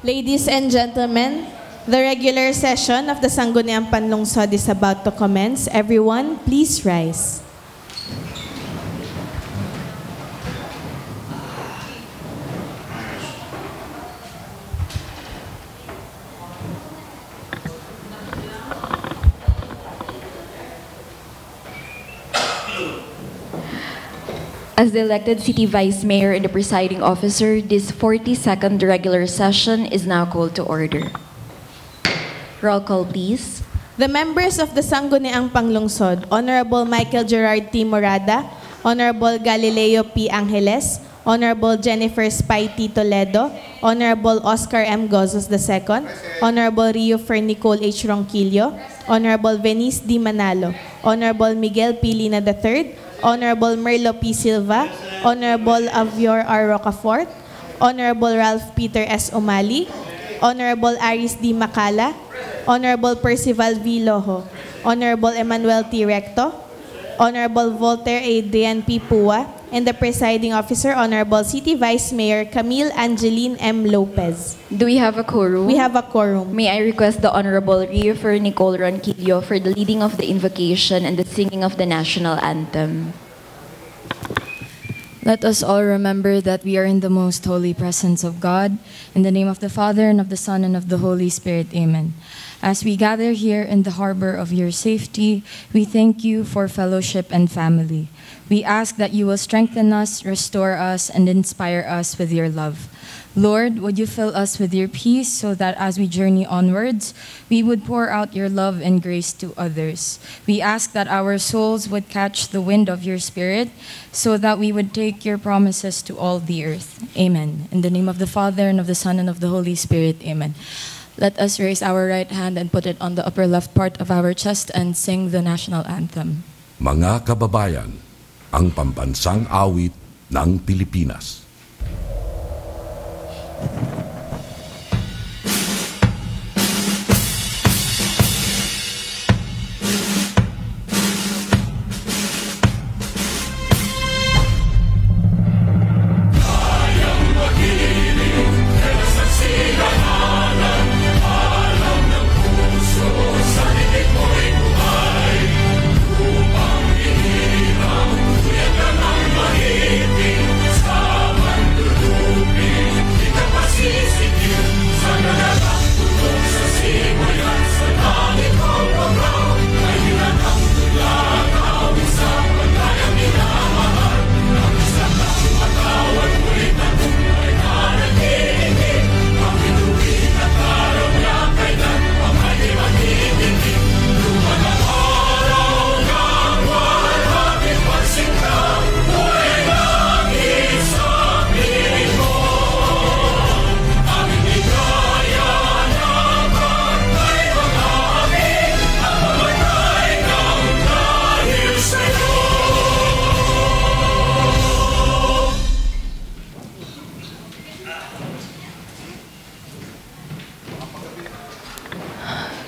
Ladies and gentlemen, the regular session of the Sangguniang Panlungsod is about to commence. Everyone, please rise. As the elected City Vice Mayor and the presiding officer, this 42nd regular session is now called to order. Roll call, please. The members of the Sangguniang Panlungsod, Honorable Michael Gerard T. Morada, Honorable Galileo P. Angeles, Honorable Jennifer Spy T. Toledo, Honorable Oscar M. Gozos II, Honorable Rio Fernicol H. Ronquillo, Honorable Venice D. Manalo, Honorable Miguel P. Lina III, Honorable Merlo P. Silva, Honorable Avior R. Rocafort, Honorable Ralph Peter S. Umali, Honorable Aris D. Macala, Honorable Percival V. Loho, Honorable Emmanuel T. Recto, Honorable Voltaire Adrian P. Pua, and the presiding officer, Honorable City Vice Mayor Camille Angeline M. Lopez. Do we have a quorum? We have a quorum. May I request the Honorable Rio Nicole Ronquillo for the leading of the invocation and the singing of the national anthem. Let us all remember that we are in the most holy presence of God. In the name of the Father, and of the Son, and of the Holy Spirit. Amen. As we gather here in the harbor of your safety, we thank you for fellowship and family. We ask that you will strengthen us, restore us, and inspire us with your love. Lord, would you fill us with your peace so that as we journey onwards, we would pour out your love and grace to others. We ask that our souls would catch the wind of your Spirit so that we would take your promises to all the earth. Amen. In the name of the Father, and of the Son, and of the Holy Spirit. Amen. Let us raise our right hand and put it on the upper left part of our chest and sing the national anthem. Mga kababayan, ang pambansang awit ng Pilipinas.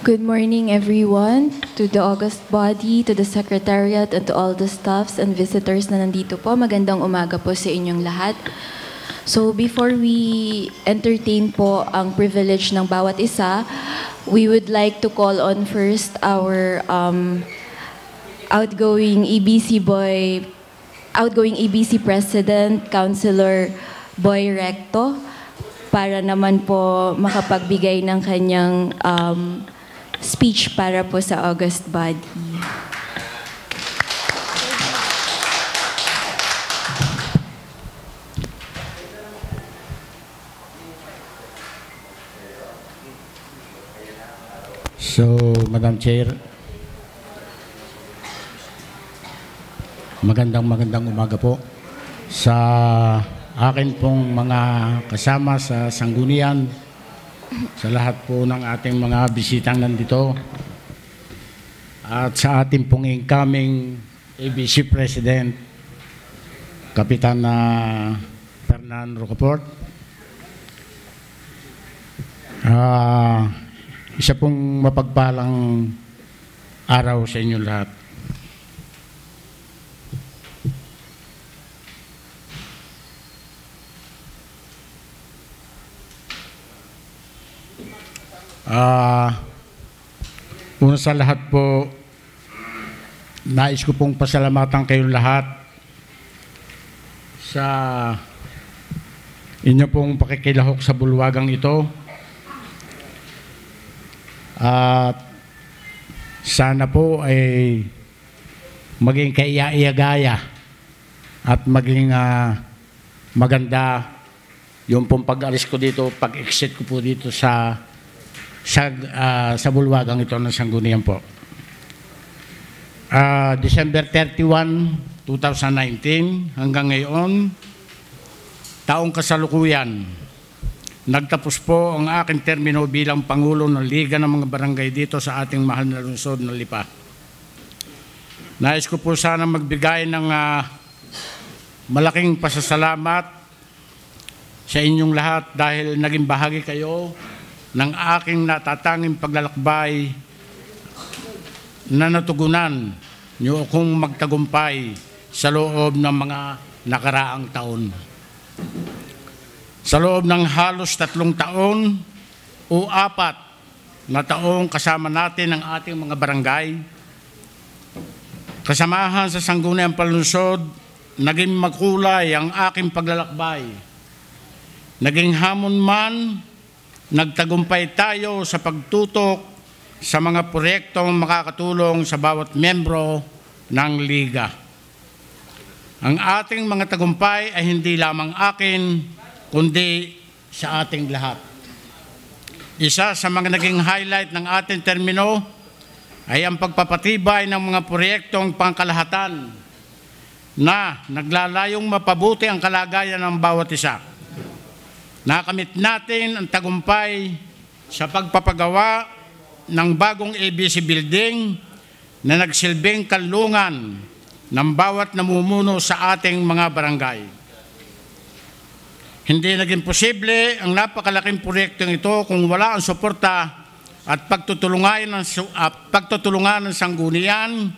Good morning, everyone, to the august body, to the secretariat, and to all the staffs and visitors na nandito po. Magandang umaga po sa inyong lahat. So before we entertain po ang privilege ng bawat isa, we would like to call on first our outgoing EBC President, Councilor Boy Recto, para naman po makapagbigay ng kanyang speech para po sa August body. So, Madam Chair, magandang umaga po sa akin pong mga kasama sa Sanggunian, sa lahat po ng ating mga bisitang nandito, at sa ating pong incoming ABC President, Kapitan Fernan Rocafort. Isa pong mapagpalang araw sa inyo lahat. Una sa lahat po, nais ko pong pasalamatan kayong lahat sa inyo pong pakikilahok sa bulwagang ito. At sana po ay maging kaiya-iyagaya at maging maganda yung pong pag-alis ko dito, pag-exit ko po dito sa bulwagang ito ng Sangguniang po. December 31, 2019 hanggang ngayon, taong kasalukuyan, nagtapos po ang aking termino bilang Pangulo ng Liga ng mga Barangay dito sa ating mahal na lungsod ng Lipa. Nais ko po sana magbigay ng malaking pasasalamat sa inyong lahat dahil naging bahagi kayo ng aking natatanging paglalakbay na natugunan niyo akong magtagumpay sa loob ng mga nakaraang taon. Sa loob ng halos 3 taon o 4 na taong kasama natin ang ating mga barangay, kasamahan sa Sangguniang Panlungsod, naging makulay ang aking paglalakbay. Naging hamon man, nagtagumpay tayo sa pagtutok sa mga proyektong makakatulong sa bawat membro ng Liga. Ang ating mga tagumpay ay hindi lamang akin, kundi sa ating lahat. Isa sa mga naging highlight ng ating termino ay ang pagpapatibay ng mga proyektong pangkalahatan na naglalayong mapabuti ang kalagayan ng bawat isa. Nakamit natin ang tagumpay sa pagpapagawa ng bagong ABC building na nagsilbing kanlungan ng bawat namumuno sa ating mga barangay. Hindi naging posible ang napakalaking proyektong ito kung wala ang suporta at pagtutulungan ng sanggunian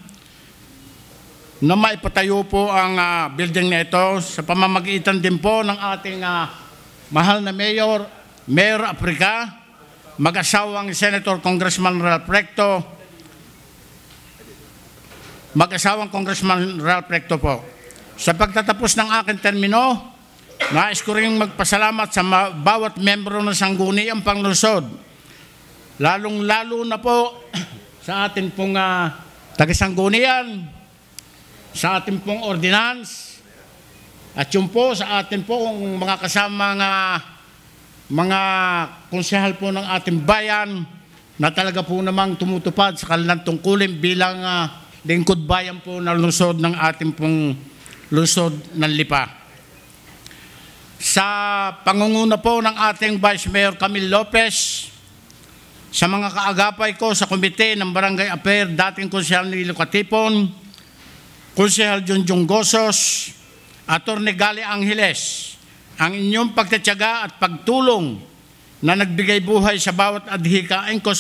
na maipatayo po ang building na ito sa pamamagitan din po ng ating mahal na Mayor Africa, mag-asawang Senator Congressman Ralph Recto, po. Sa pagtatapos ng aking termino, nais ko rin magpasalamat sa bawat membro ng Sangguniang Panlungsod, lalong-lalo na po sa ating pong taga-sanggunian, sa ating pong ordinance, at yun po sa ating pong mga kasamang mga konsehal po ng ating bayan na talaga po namang tumutupad sa kanilang tungkulin bilang lingkod bayan po ng lungsod ng ating pong lungsod ng Lipa. Sa pangunguna po ng ating Vice Mayor Camille Lopez, sa mga kaagapay ko sa Komite ng Barangay Affair, dating Konsehal Nilo Katipon, Konsehal Junjung Gosos, Atty. Gali Angeles, ang inyong pagtatyaga at pagtulong na nagbigay buhay sa bawat adhikain ko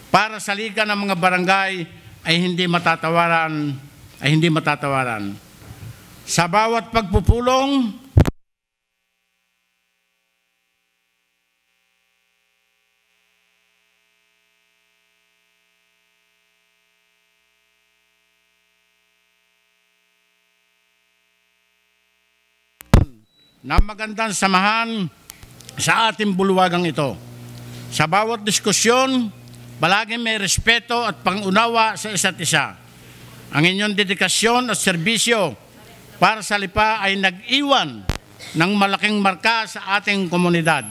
para sa Liga ng mga barangay ay hindi matatawaran. Sa bawat pagpupulong, na magandang samahan sa ating bulwagang ito. Sa bawat diskusyon, palaging may respeto at pangunawa sa isa't isa. Ang inyong dedikasyon at serbisyo para sa Lipa ay nag-iwan ng malaking marka sa ating komunidad.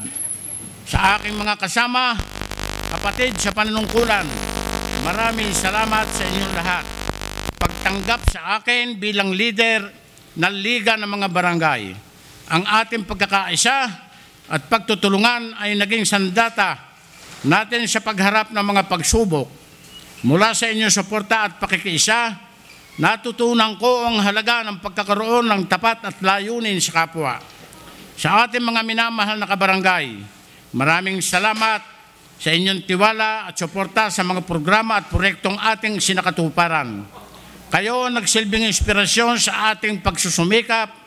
Sa aking mga kasama, kapatid sa panunungkulan, maraming salamat sa inyong lahat. Pagtanggap sa akin bilang leader ng Liga ng mga Barangay. Ang ating pagkakaisa at pagtutulungan ay naging sandata natin sa pagharap ng mga pagsubok. Mula sa inyong suporta at pakikiisa, natutunan ko ang halaga ng pagkakaroon ng tapat at layunin sa kapwa. Sa ating mga minamahal na kabarangay, maraming salamat sa inyong tiwala at suporta sa mga programa at proyektong ating sinakatuparan. Kayo ang nagsilbing inspirasyon sa ating pagsusumikap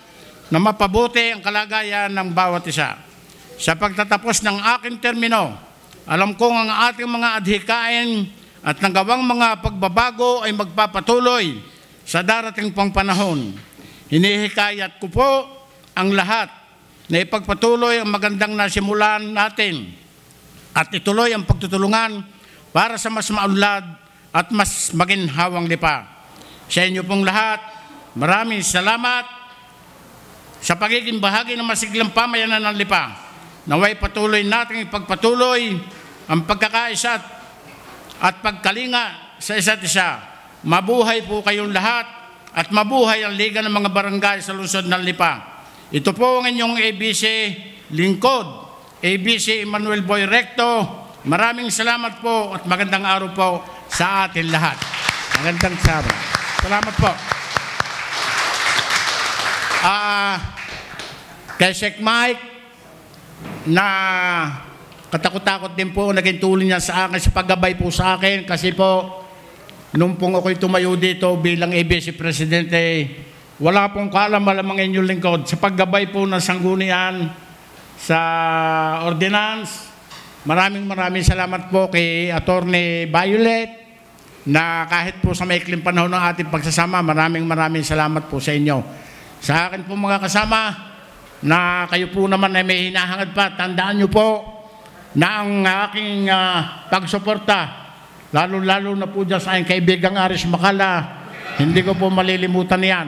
na mapabuti ang kalagayan ng bawat isa. Sa pagtatapos ng aking termino, alam kong ang ating mga adhikain at nagawang mga pagbabago ay magpapatuloy sa darating pang panahon. Hinihikayat ko po ang lahat na ipagpatuloy ang magandang nasimulan natin at ituloy ang pagtutulungan para sa mas maunlad at mas maginhawang lipa. Sa inyo pong lahat, maraming salamat sa pagiging bahagi ng masiglang pamayanan ng lipa. Naway patuloy nating ipagpatuloy ang pagkakaisa at pagkalinga sa isa't isa. Mabuhay po kayong lahat at mabuhay ang Liga ng mga Barangay sa lungsod ng Lipa. Ito po ang inyong ABC lingkod, ABC Emmanuel Boy Recto. Maraming salamat po at magandang araw po sa atin lahat. Magandang sabado. Salamat po. Kay Sek Mike, na katakot-takot din po naging tulong niya sa akin sa paggabay po sa akin kasi po nung pong ako'y tumayo dito bilang ABC Presidente, wala pong kaalam-alam ang inyong lingkod sa paggabay po ng sanggunian sa ordinance. Maraming salamat po kay Attorney Violet na kahit po sa maikling panahon ng ating pagsasama, maraming salamat po sa inyo. Sa akin po mga kasama, na kayo po naman ay may hinahangad pa, tandaan nyo po na ang aking pagsuporta, lalo-lalo na po dyan sa aking kaibigang Aris Macala, hindi ko po malilimutan yan,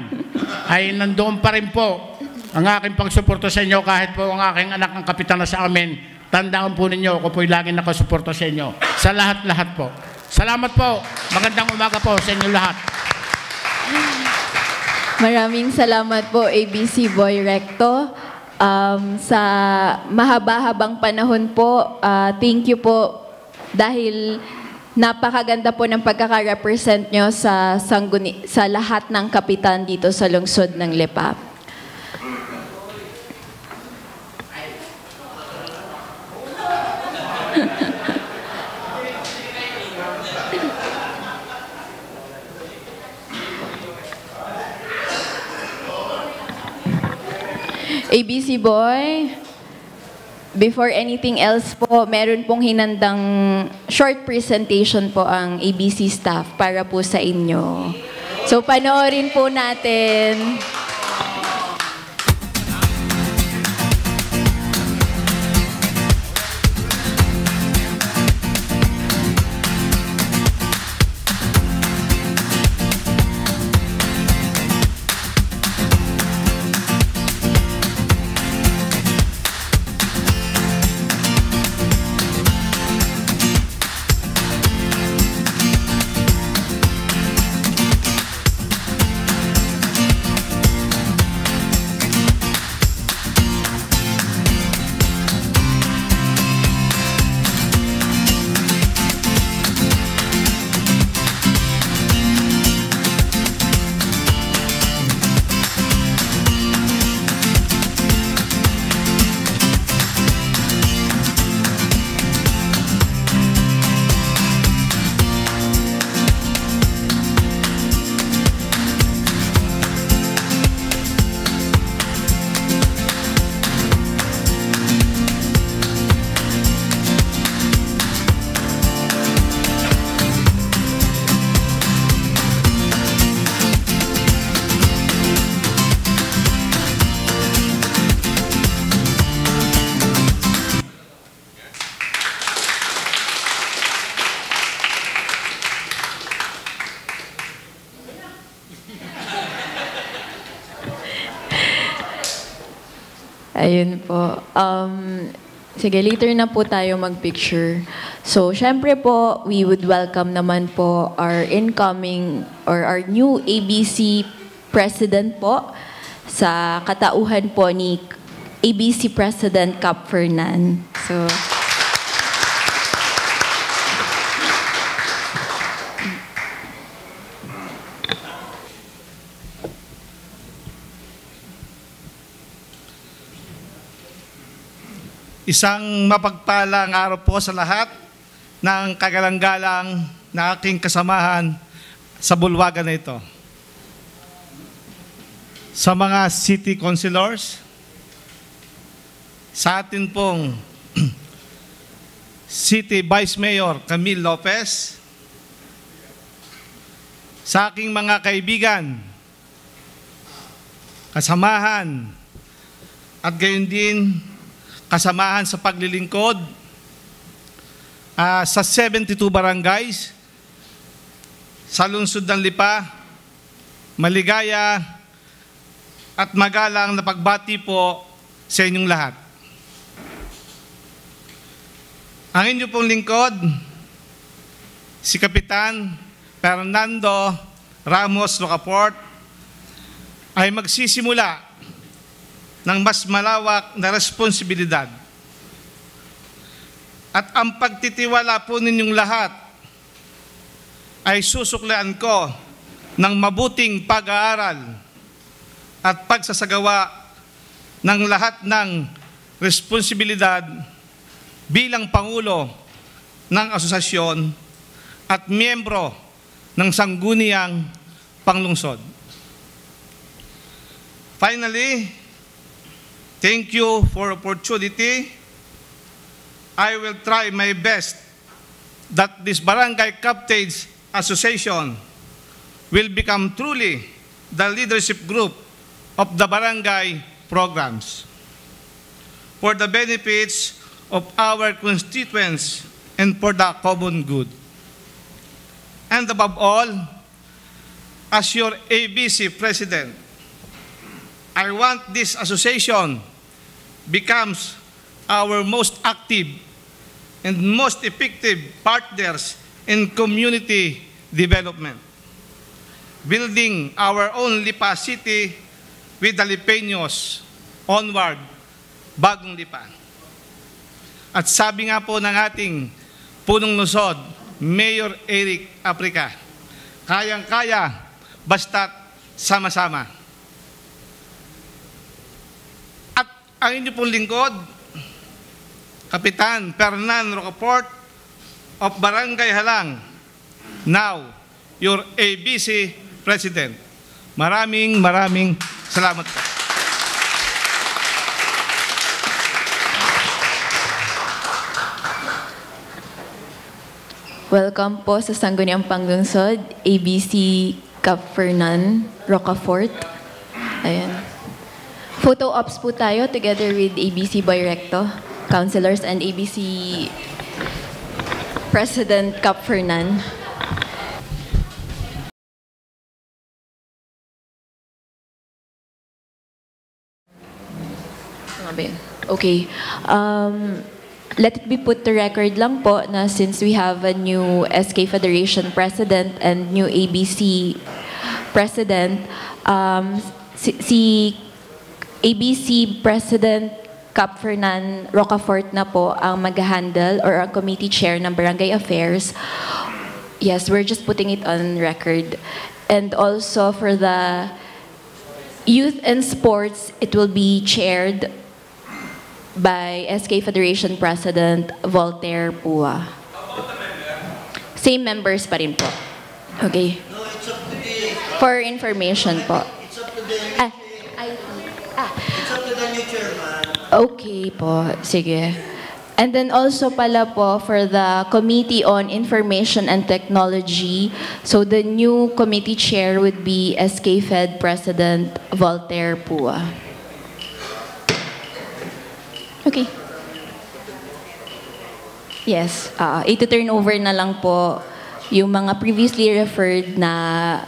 ay nandoon pa rin po ang aking pagsuporta sa inyo kahit po ang aking anak ang kapitan na sa amin. Tandaan po ninyo, ako po'y laging nakasuporta sa inyo. Sa lahat-lahat po. Salamat po. Magandang umaga po sa inyo lahat. Maraming salamat po, ABC Boy Recto. Sa mahaba-habang panahon po, thank you po dahil napakaganda po ng pagkaka-represent nyo sa lahat ng kapitan dito sa lungsod ng Lipa. ABC Boy, before anything else po, meron pong hinandang short presentation po ang ABC staff para po sa inyo. So panoorin po natin. Ayun po. Sige, later na po tayo mag-picture. So, syempre po, we would welcome naman po our incoming or our new ABC President po sa katauhan po ni ABC President Cap Fernan. So, isang mapagpalang araw po sa lahat ng kagalang-galang na aking kasamahan sa bulwagan na ito. Sa mga city councilors, sa atin pong City Vice Mayor Camille Lopez, sa aking mga kaibigan, kasamahan, at gayon din kasamahan sa paglilingkod sa 72 barangays sa lungsod ng Lipa, maligaya at magalang na pagbati po sa inyong lahat. Ang inyong pong lingkod, si Kapitan Fernando Ramos Rocafort, ay magsisimula ng mas malawak na responsibilidad. At ang pagtitiwala po ninyong lahat ay susuklaan ko ng mabuting pag-aaral at pagsasagawa ng lahat ng responsibilidad bilang Pangulo ng asosasyon at miyembro ng sangguniang panglungsod. Finally, thank you for opportunity. I will try my best that this Barangay Captains Association will become truly the leadership group of the barangay programs for the benefits of our constituents and for the common good. And above all, as your ABC President, I want this association becomes our most active and most effective partners in community development, building our own Lipa City with the Lipeños onward, bagong Lipa. At sabi nga po ng ating punong lungsod, Mayor Eric Aprica, kayang-kaya basta't sama-sama. At ang inyong pong lingkod, Kapitan Fernando Rocafort of Barangay Halang, now your ABC President. Maraming salamat po. Welcome po sa Sangguniang Panglungsod, ABC Cap Fernan Rocafort. Ayan. Photo ops po tayo together with ABC Boy Recto, councilors, and ABC President Cap Fernan. Okay. Let it be put to record lang po na since we have a new SK Federation President and new ABC President, si ABC President Cap Fernan Rocafort na po ang mag-handle or ang committee chair ng Barangay Affairs. Yes, we're just putting it on record. And also for the Youth and Sports, it will be chaired by SK Federation President Voltaire Pua. Same members pa rin po. Okay. For information po. It's up to the new chairman. Okay po. Sige. And then also pala po for the Committee on Information and Technology, so the new committee chair would be SK Fed President Voltaire Pua. Okay. Yes, ito-turn over na lang po yung mga previously referred na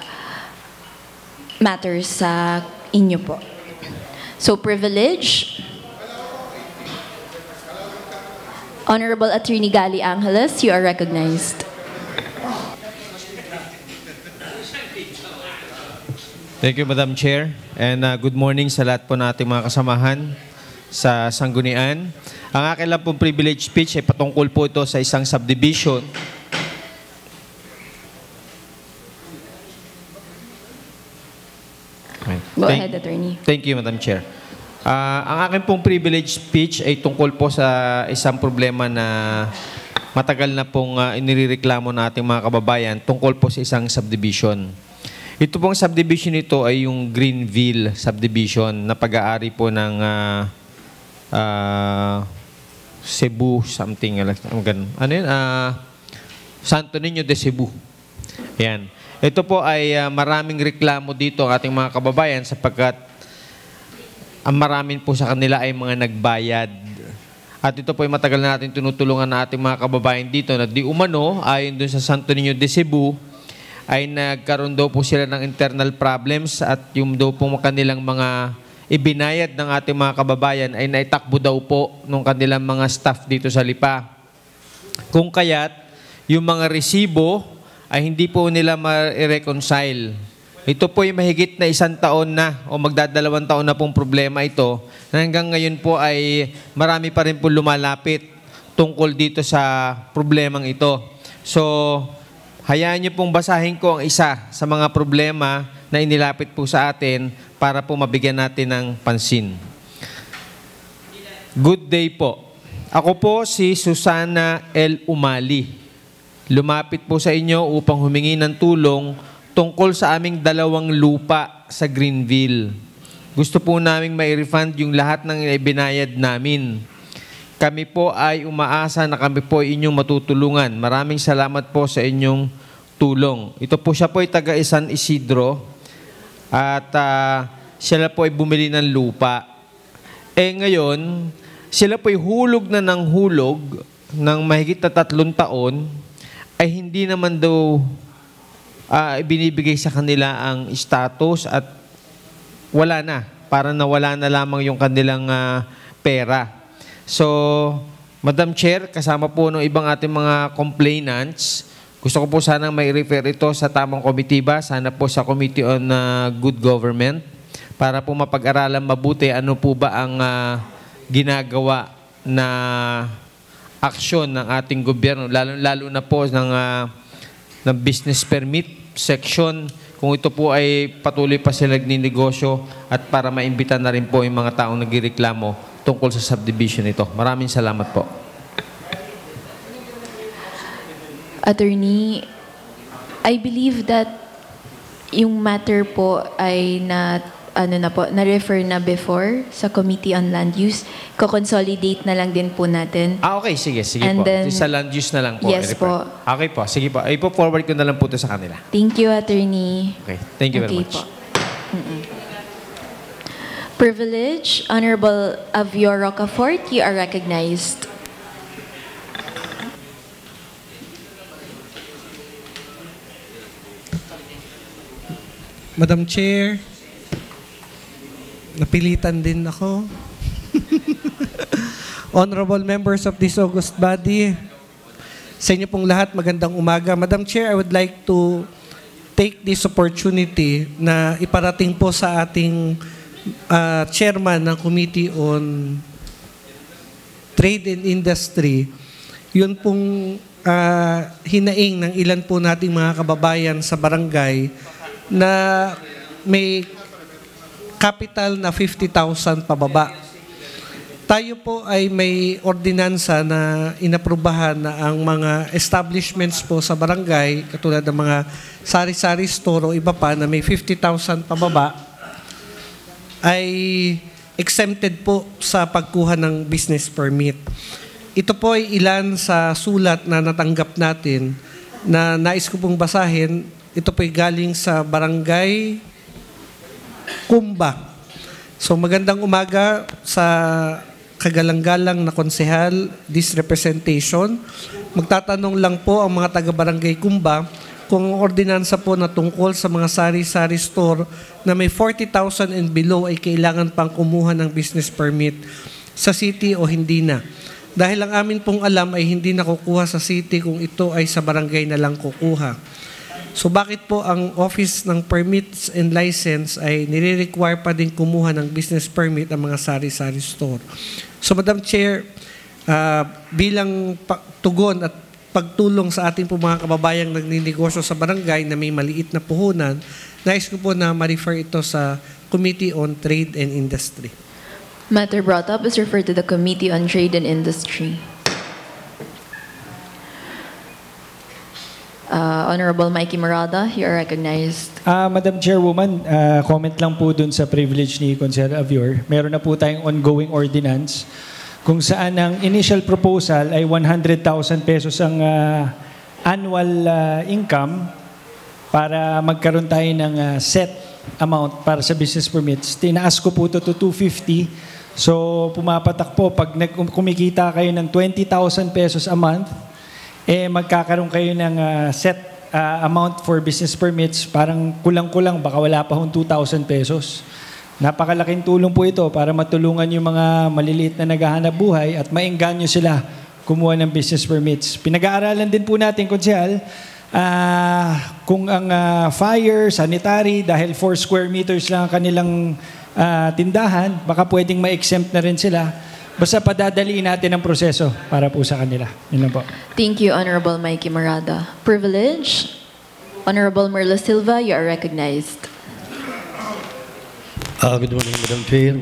matters sa inyo po. So, privilege. Honorable Attorney Gali Angeles, you are recognized. Thank you, Madam Chair. And good morning sa lahat po nating mga kasamahan sa Sanggunian. Ang akin lang pong privilege speech ay patungkol po ito sa isang subdivision. Go ahead, Attorney. Thank you, Madam Chair. Ang akin pong privilege speech ay tungkol po sa isang problema na matagal na pong inireklamo ng ating mga kababayan tungkol po sa isang subdivision. Ito pong subdivision ito ay yung Greenville subdivision na pag-aari po ng Cebu, something like ganun. Ano yun? Santo Niño de Cebu. Yan. Ito po ay maraming reklamo dito ang ating mga kababayan sapagkat ang maraming po sa kanila ay mga nagbayad. At ito po ay matagal na natin tinutulungan na ating mga kababayan dito na di umano, ayon dun sa Santo Niño de Cebu, ay nagkaroon daw po sila ng internal problems at yung daw po kanilang mga ibinayad ng ating mga kababayan ay naitakbo daw po ng kanilang mga staff dito sa Lipa. Kung kaya't, yung mga resibo ay hindi po nila ma-reconcile. Ito po ay mahigit na 1 taon na o magdadalawang taon na pong problema ito na hanggang ngayon po ay marami pa rin po lumalapit tungkol dito sa problemang ito. So, hayaan niyo pong basahin ko ang isa sa mga problema na inilapit po sa atin para po mabigyan natin ng pansin. Good day po. Ako po si Susana L. Umali. Lumapit po sa inyo upang humingi ng tulong tungkol sa aming 2 lupa sa Greenville. Gusto po naming mai-refund yung lahat ng ibinayad namin. Kami po ay umaasa na kami po ay inyong matutulungan. Maraming salamat po sa inyong tulong. Ito po siya po ay taga San Isidro at sila po ay bumili ng lupa. Ngayon, sila po ay hulog na ng hulog ng mahigit na 3 taon ay hindi naman daw ibinibigay sa kanila ang status at wala na. Para nawala na lamang yung kanilang pera. So, Madam Chair, kasama po ng ibang ating mga complainants, gusto ko po sanang may refer ito sa tamang komitiba, sana po sa Committee on Good Government, para po mapag-aralan mabuti ano po ba ang ginagawa na aksyon ng ating gobyerno, lalo na po ng business permit section, kung ito po ay patuloy pa sila nagninegosyo at para maimbita na rin po yung mga taong nagreklamo tungkol sa subdivision nito. Maraming salamat po. Attorney, I believe that yung matter po ay na-refer na before sa Committee on Land Use. Ko-consolidate na lang din po natin. Okay, sige And po. then, Sa land use na lang po. yes i-refer. po. Okay po, sige po. Ipo-forward ko na lang po ito sa kanila. Thank you, Attorney. Okay, thank you very much. Po. Privilege, Honorable Avior Rocafort, you are recognized. Madam Chair, napilitan din ako. Honorable members of this august body, sa inyo pong lahat, magandang umaga. Madam Chair, I would like to take this opportunity na iparating po sa ating chairman ng Committee on Trade and Industry, yun pong hinaing ng ilan po nating mga kababayan sa barangay na may capital na 50,000 pababa. Tayo po ay may ordinansa na inaprubahan na ang mga establishments po sa barangay, katulad ng mga sari-sari store o iba pa na may 50,000 pababa, ay exempted po sa pagkuha ng business permit. Ito po ay ilan sa sulat na natanggap natin na nais ko pong basahin. Ito po ay galing sa Barangay Kumba. So magandang umaga sa kagalang-galang na konsehal, this representation. Magtatanong lang po ang mga taga-Barangay Kumba kung ang ordinansa po na tungkol sa mga sari-sari store na may 40,000 and below ay kailangan pang kumuha ng business permit sa city o hindi na. Dahil ang amin pong alam ay hindi nakukuha sa city kung ito ay sa barangay na lang kukuha. So bakit po ang Office ng Permits and License ay nire-require pa din kumuha ng business permit ang mga sari-sari store? So Madam Chair, bilang tugon at pagtulong sa ating po mga kababayang nagninegosyo sa barangay na may maliit na puhunan, nais ko po na ma-refer ito sa Committee on Trade and Industry. Matter brought up is referred to the Committee on Trade and Industry. Honorable Mikey Marada, you are recognized. Madam Chairwoman, comment lang po dun sa privilege ni Consider Avior. Meron na po tayong ongoing ordinance kung saan ang initial proposal ay 100,000 pesos ang annual income para magkaroon tayo ng set amount para sa business permits. Tinaas ko po ito to 250. So pumapatak po, pag kumikita kayo ng 20,000 pesos a month, magkakaroon kayo ng set amount for business permits, parang kulang-kulang, baka wala pa hong 2,000 pesos. Napakalaking tulong po ito para matulungan yung mga maliliit na naghahanap buhay at maengganyo sila kumuha ng business permits. Pinag-aaralan din po natin, Konsehal, kung ang fire, sanitary, dahil 4 square meters lang ang kanilang tindahan, baka pwedeng ma-exempt na rin sila. Basta padadaliin natin ang proseso para po sa kanila. Yun lang po. Thank you, Honorable Mikey Marada. Privilege, Honorable Merla Silva, you are recognized. Good morning, Madam Chair.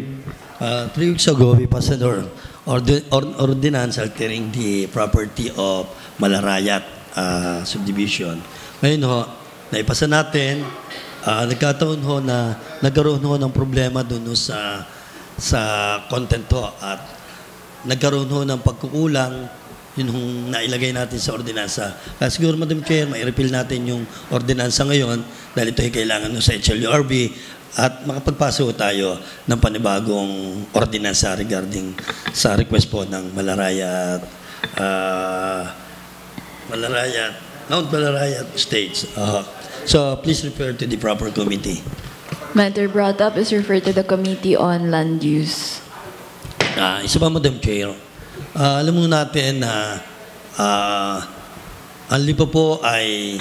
3 weeks ago, we passed an ordinance altering the property of Malarayat subdivision. Ngayon ho, naipasa natin, nagkataon ho na nagkaroon ho ng problema doon sa content ho at nagkaroon ho ng pagkukulang yun hong nailagay natin sa ordinansa. Kaya siguro, Madam Chair, mai-repeal natin yung ordinansa ngayon dahil ito ay kailangan sa HLURB at makapagpaso tayo ng panibagong ordinansa regarding sa request po ng Malarayat Mount Malarayat Estates. So please refer to the proper committee. Matter brought up is referred to the Committee on Land Use. Isa pa, Madam Chair, alam mo natin na ang Lipa po ay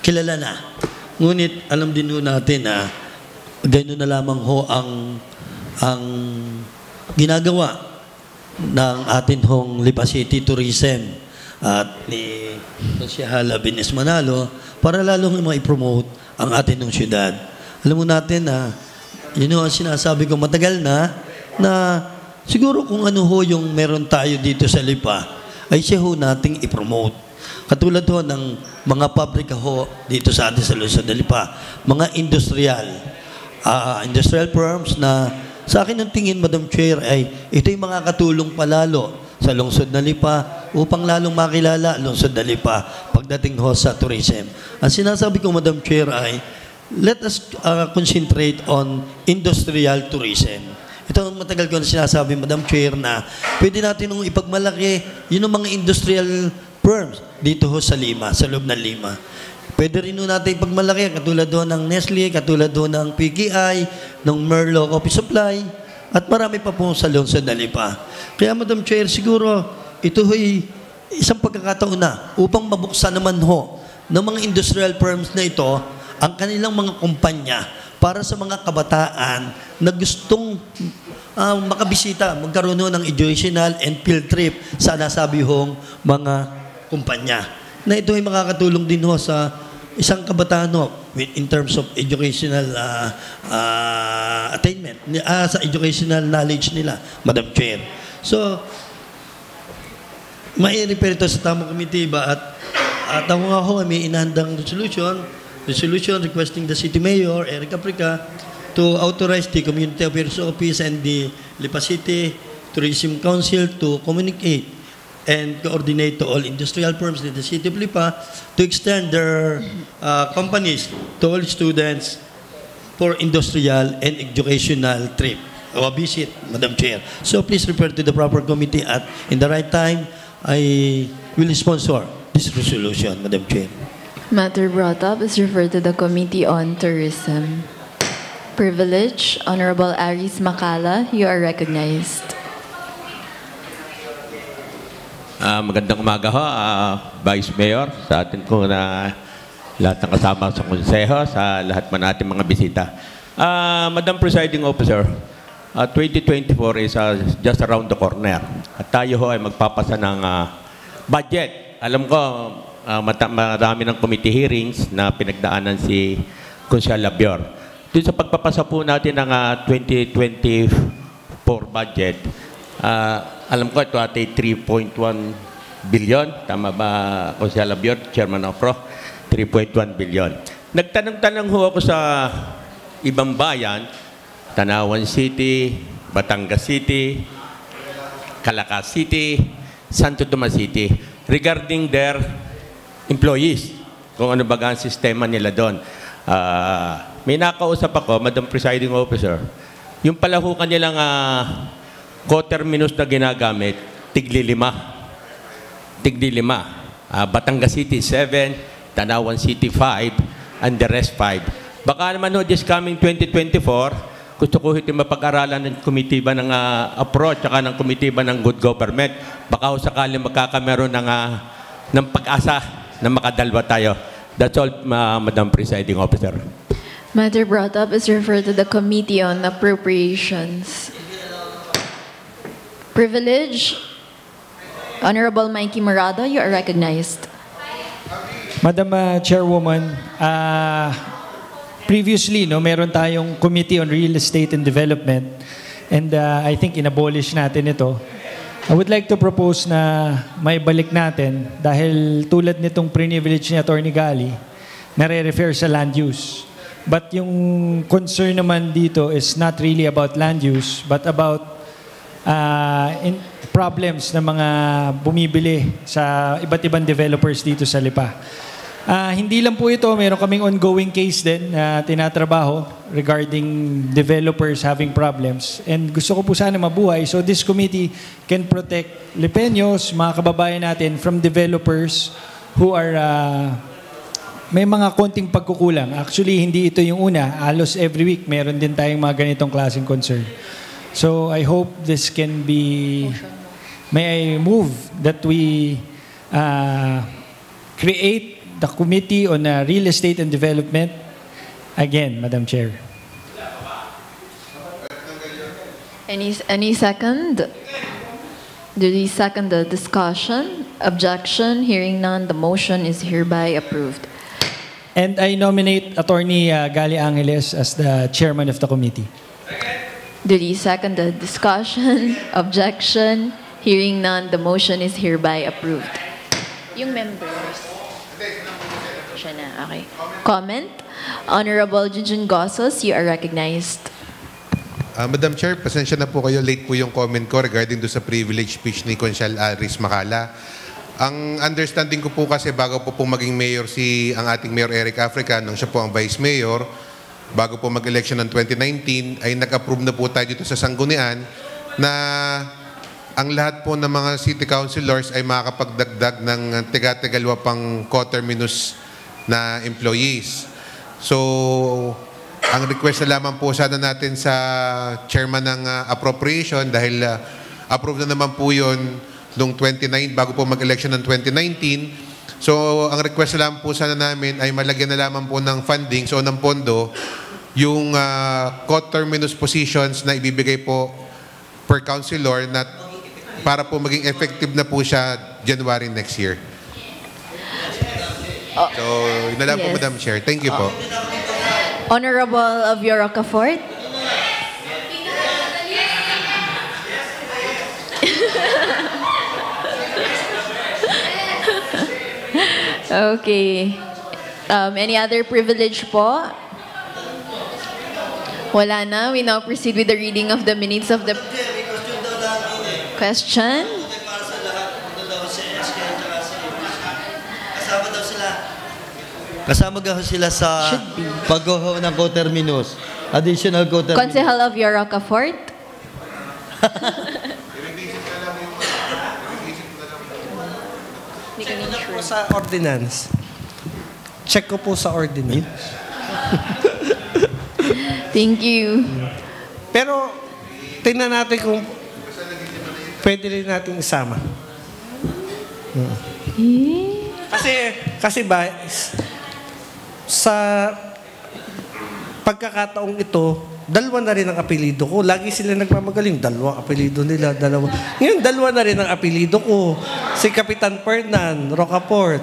kilala na. Ngunit alam din ho natin na gano'n na lamang ho ang ginagawa ng atin hong Lipa City Tourism at ni Konsehala Bines Manalo para lalong ma-promote ang atin hong syudad. Alam mo natin na yun ang sinasabi ko matagal na siguro kung ano ho yung meron tayo dito sa Lipa ay siya ho nating i-promote. Katulad ho ng mga pabrika ho dito sa atin sa Luzon na Lipa, mga industrial firms na sa akin ang tingin, Madam Chair, ay ito yung mga katulong palalo sa lungsod na Lipa upang lalong makilala ang lungsod na Lipa pagdating ho sa tourism. Ang sinasabi ko, Madam Chair, ay let us concentrate on industrial tourism. Ito ang matagal ko na sinasabi, Madam Chair, na pwede natin nung ipagmalaki yun ang mga industrial firms dito ho sa Lima, sa loob ng Lima. Pwede rin natin ipagmalaki, katulad doon ng Nestle, katulad doon ng PKI, ng Merlo Coffee Supply, at marami pa po sa lungsod na Lipa. Kaya, Madam Chair, siguro ito ho'y isang pagkakataon na upang mabuksan naman ho ng mga industrial firms na ito ang kanilang mga kumpanya para sa mga kabataan na gustong makabisita, magkaroon ng educational and field trip sa nasabi hong mga kumpanya. Na ito ay makakatulong din ho sa isang kabataan ho in terms of educational attainment, sa educational knowledge nila, Madam Chair. So, mai-refer ito sa tamang committee ba at ako nga ho may inandang resolution requesting the City Mayor, Eric Caprica, to authorize the Community Affairs Office and the Lipa City Tourism Council to communicate and coordinate to all industrial firms in the City of Lipa to extend their companies to all students for industrial and educational trip or visit, Madam Chair. So please refer to the proper committee at in the right time, I will sponsor this resolution, Madam Chair. Matter brought up is referred to the Committee on Tourism. Privilege, Honorable Aris Macala, you are recognized. Magandang umaga ho, Vice Mayor, sa atin po na lahat ng kasama sa konseho, sa lahat man natin mga bisita. Madam Presiding Officer, 2024 is just around the corner. At tayo ho ay magpapasa ng budget. Alam ko, marami ng committee hearings na pinagdaanan si Konsehal Labior. Doon sa pagpapasa po natin ng 2024 budget, alam ko ito ay 3.1 billion. Tama ba, Konsehal Labior, Chairman of PRO? 3.1 billion. Nagtanong-tanong ho ako sa ibang bayan, Tanawan City, Batangas City, Calacas City, Santo Tomas City, regarding their employees, kung ano ba ang sistema nila doon. May nakausap ako, Madam Presiding Officer, yung palahukan nilang coterminus na ginagamit, tigli-5. Batangas City 7, Tanawan City 5, and the rest 5. Baka naman this coming 2024, gusto ko ito mapag-aralan ng komitiba ng approach at ng komitiba ng good government. Baka sakali magkakameron ng pag-asa na makadalwa tayo. That's all, Madam Presiding Officer. Matter brought up is referred to the Committee on Appropriations. Privilege. Honorable Mikey Morado, you are recognized. Madam Chairwoman, previously, meron tayong Committee on Real Estate and Development, and I think inabolish natin ito. I would like to propose na may balik natin dahil tulad nitong privilege ni Atty. Gali, nare-refer sa land use. But yung concern naman dito is not really about land use, but about problems ng mga bumibili sa iba't ibang developers dito sa Lipa. Hindi lang po ito, meron kaming ongoing case din na tinatrabaho regarding developers having problems. And gusto ko po sana mabuhay. So this committee can protect Lipeños, mga kababayan natin, from developers who are may mga konting pagkukulang. Actually, hindi ito yung una. Halos every week, meron din tayong mga ganitong klaseng concern. So I hope this can be, may I move that we create the Committee on Real Estate and Development again, Madam Chair. Any second? Duly second the discussion. Objection. Hearing none, the motion is hereby approved. And I nominate Attorney Gali Angeles as the chairman of the committee. Duly second the discussion. Objection. Hearing none, the motion is hereby approved. Yung members. Siya na, okay. Comment? Honorable Junjun Gossos, you are recognized. Madam Chair, pasensya na po kayo. Late po yung comment ko regarding do sa privilege speech ni Consial Aris Macala. Ang understanding ko po kasi bago po maging mayor ang ating Mayor Eric Africa, nung siya po ang Vice Mayor, bago po mag-election ng 2019, ay nag-approve na po tayo dito sa Sanggunian na ang lahat po ng mga city councilors ay makakapagdagdag ng tiga-tigalwa pang coterminus na employees. So, ang request na lamang po sana natin sa chairman ng appropriation dahil approve na naman po yun noong 29 bago po mag-election ng 2019. So, ang request na lamang po sana namin ay malagyan na lamang po ng funding, so ng pondo, yung coterminus positions na ibibigay po per councilor na para po maging effective na po siya January next year. So, yun na lang po, Madam Chair. Thank you po. Honorable of Rocafort. Okay. Any other privilege po? Wala na. We now proceed with the reading of the minutes of the question. Kasama daw sila sa pagguho ng coterminus. Additional coterminus. Consehal of Rocafort. Check ko po sa ordinance. Check ko po sa ordinance. Thank you. Pero, tingnan natin kung pwede rin natin isama. Kasi ba, sa pagkakataong ito, dalawa na rin ang apelido ko. Lagi sila nagmamagaling. Dalawang apelido nila. Ngayon, dalawa na rin ang apelido ko. Si Kapitan Fernan, Rocafort.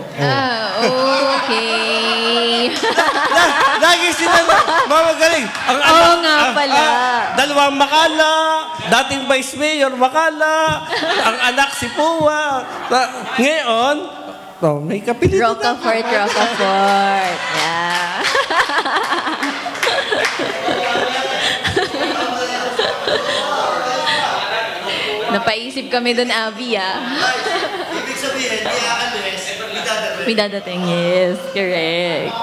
Okay. Lagi sila nagmamagaling. Oo nga pala. Dalawang Macala. Dating Vice Mayor, Macala. Ang anak si Pua. Ngayon, may kapilido Rocafort, Rocafort. Yeah. Napaisip kami dun, Abby, ah. Ibig sabihin, di aalis, May dadating, yes. Correct.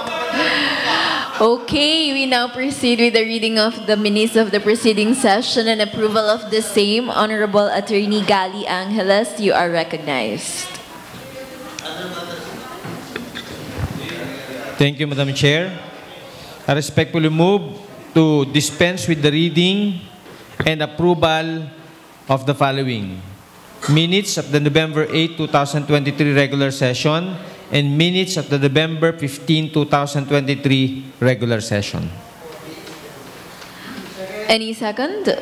Okay, we now proceed with the reading of the minutes of the preceding session and approval of the same. Honorable Attorney Gali Angeles, you are recognized. Thank you, Madam Chair. I respectfully move to dispense with the reading and approval of the following. Minutes of the November 8, 2023 regular session and minutes of the November 15, 2023 regular session. Any second?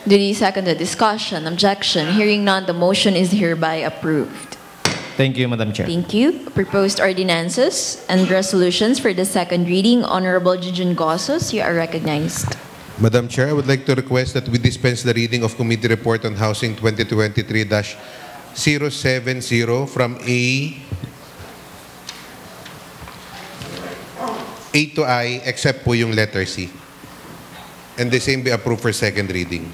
Duly seconded. Discussion, objection. Hearing none, the motion is hereby approved. Thank you, Madam Chair. Thank you. Proposed ordinances and resolutions for the second reading. Honorable Jujun Gosos, you are recognized. Madam Chair, I would like to request that we dispense the reading of Committee Report on Housing 2023-070 from A to I, except po yung letter C. And the same be approved for second reading.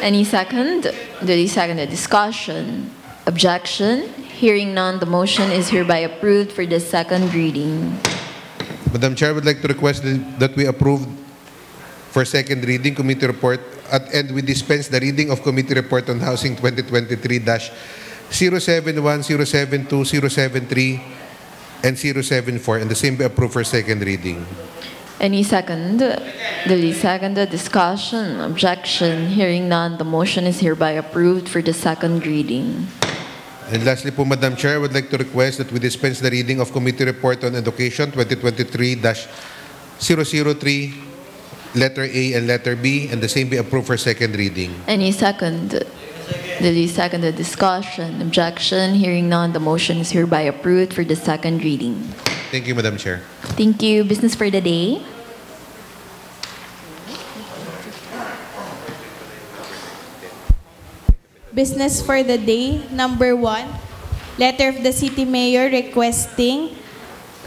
Any second? Duly seconded. Discussion, objection. Hearing none, the motion is hereby approved for the second reading. Madam Chair, I would like to request that we approve for second reading Committee Report and we dispense the reading of Committee Report on Housing 2023-071, 072, 073, and 074, and the same be approved for second reading. Any second? Duly seconded. Discussion, objection. Hearing none, the motion is hereby approved for the second reading. And lastly po, Madam Chair, I would like to request that we dispense the reading of Committee Report on Education 2023-003, letter A and letter B, and the same be approved for second reading. Any second? Duly seconded. Discussion, objection. Hearing none, the motion is hereby approved for the second reading. Thank you, Madam Chair. Thank you. Business for the day. Business for the day, number 1, letter of the City Mayor requesting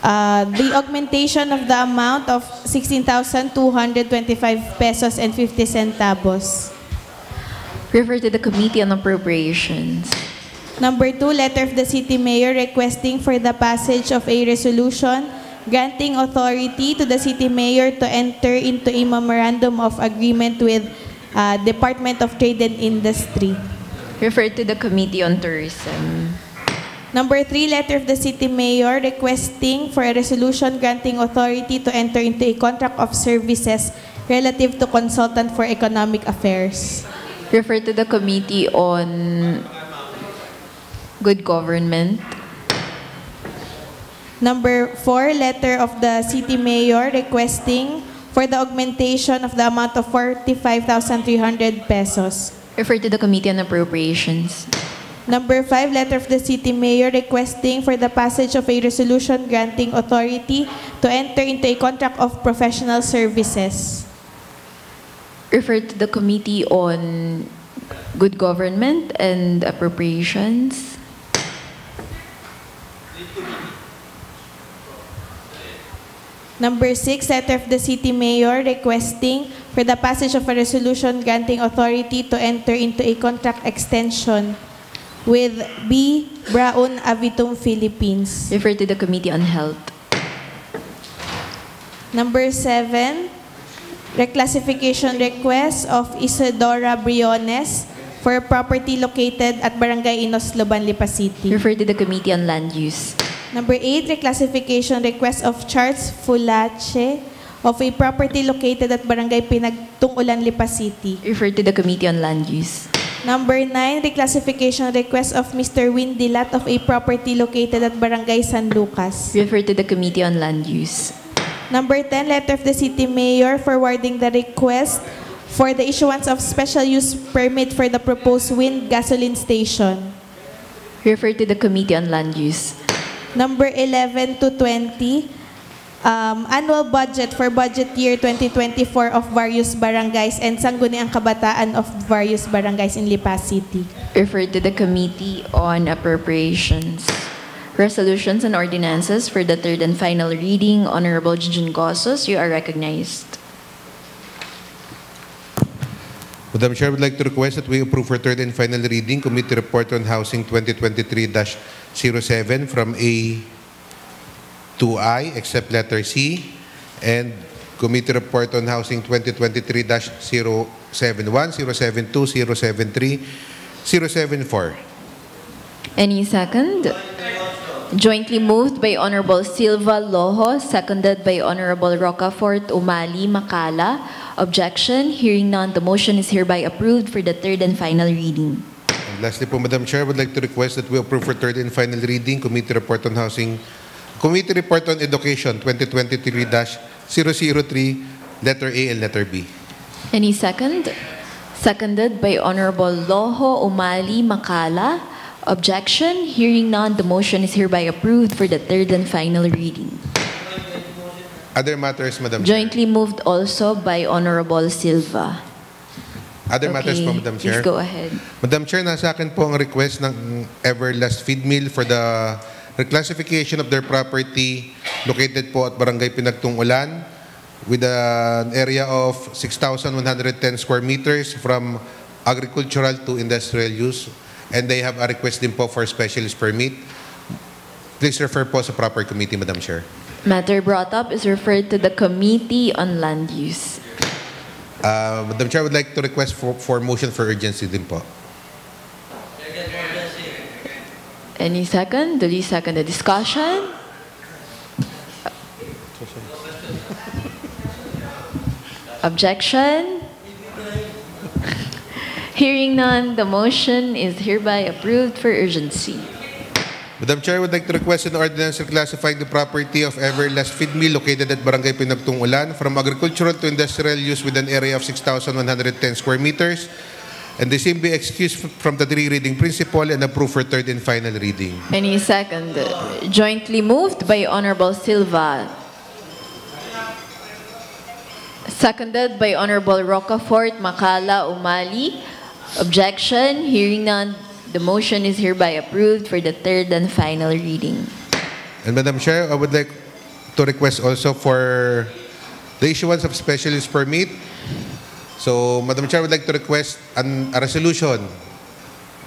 the augmentation of the amount of 16,225 pesos and 50 centavos. Refer to the Committee on Appropriations. Number 2, letter of the City Mayor requesting for the passage of a resolution granting authority to the City Mayor to enter into a memorandum of agreement with Department of Trade and Industry. Refer to the Committee on Tourism. Number 3, letter of the City Mayor requesting for a resolution granting authority to enter into a contract of services relative to consultant for economic affairs. Refer to the Committee on Good Government. Number 4, letter of the City Mayor requesting for the augmentation of the amount of 45,300 pesos. Refer to the Committee on Appropriations. Number 5, letter of the City Mayor requesting for the passage of a resolution granting authority to enter into a contract of professional services. Refer to the Committee on Good Government and Appropriations. Number 6, letter of the City Mayor requesting for the passage of a resolution granting authority to enter into a contract extension with B. Braun Avitum Philippines. Refer to the Committee on Health. Number 7, reclassification request of Isidora Briones for property located at Barangay Inosloban, Lipa City. Refer to the Committee on Land Use. Number 8, reclassification request of Charles Fulache of a property located at Barangay Pinagtungulan, Lipa City. Refer to the Committee on Land Use. Number 9, reclassification request of Mr. Win Dilat of a property located at Barangay San Lucas. Refer to the Committee on Land Use. Number 10, letter of the City Mayor forwarding the request for the issuance of special use permit for the proposed wind gasoline station. Refer to the Committee on Land Use. Number 11 to 20, annual budget for budget year 2024 of various barangays and sangguniang kabataan of various barangays in Lipa City. Refer to the Committee on Appropriations. Resolutions and ordinances for the third and final reading. Honorable Jujun Gosos, you are recognized. Madam Chair, I would like to request that we approve for third and final reading Committee Report on Housing 2023-07 from A to I, except letter C, and Committee Report on Housing 2023-071, 072, 073, 074. Any second? Jointly moved by Honorable Silva Loho, seconded by Honorable Rocafort Umali Makala. Objection? Hearing none, the motion is hereby approved for the third and final reading. And lastly po, Madam Chair, I would like to request that we approve for third and final reading Committee Report on Housing, Committee Report on Education 2023-003, letter A and letter B. Any second? Seconded by Honorable Loho Umali Makala. Objection? Hearing none, the motion is hereby approved for the third and final reading. Other matters, Madam Chair. Jointly moved also by Honorable Silva. Other matters po, Madam Chair. Please go ahead. Madam Chair, nasa akin po ang request ng Everlast Feed Mill for the reclassification of their property located po at Barangay Pinagtung Ulan with an area of 6,110 square meters from agricultural to industrial use. And they have a request din po for specialist permit. Please refer po sa proper committee, Madam Chair. Matter brought up is referred to the Committee on Land Use. Madam Chair, I would like to request for motion for urgency din po. Any second? Duly second the discussion. Objection? Hearing none, the motion is hereby approved for urgency. Madam Chair, I would like to request an ordinance reclassifying the property of Everlast Feed Mill located at Barangay Pinagtung Ulan from agricultural to industrial use with an area of 6,110 square meters, and the same be excused from the three reading principle and approved for third and final reading. Any second? Jointly moved by Honorable Silva. Seconded by Honorable Rocafort Makala Umali. Objection? Hearing none, the motion is hereby approved for the third and final reading. And Madam Chair, I would like to request also for the issuance of specialist permit. So, Madam Chair, I would like to request a resolution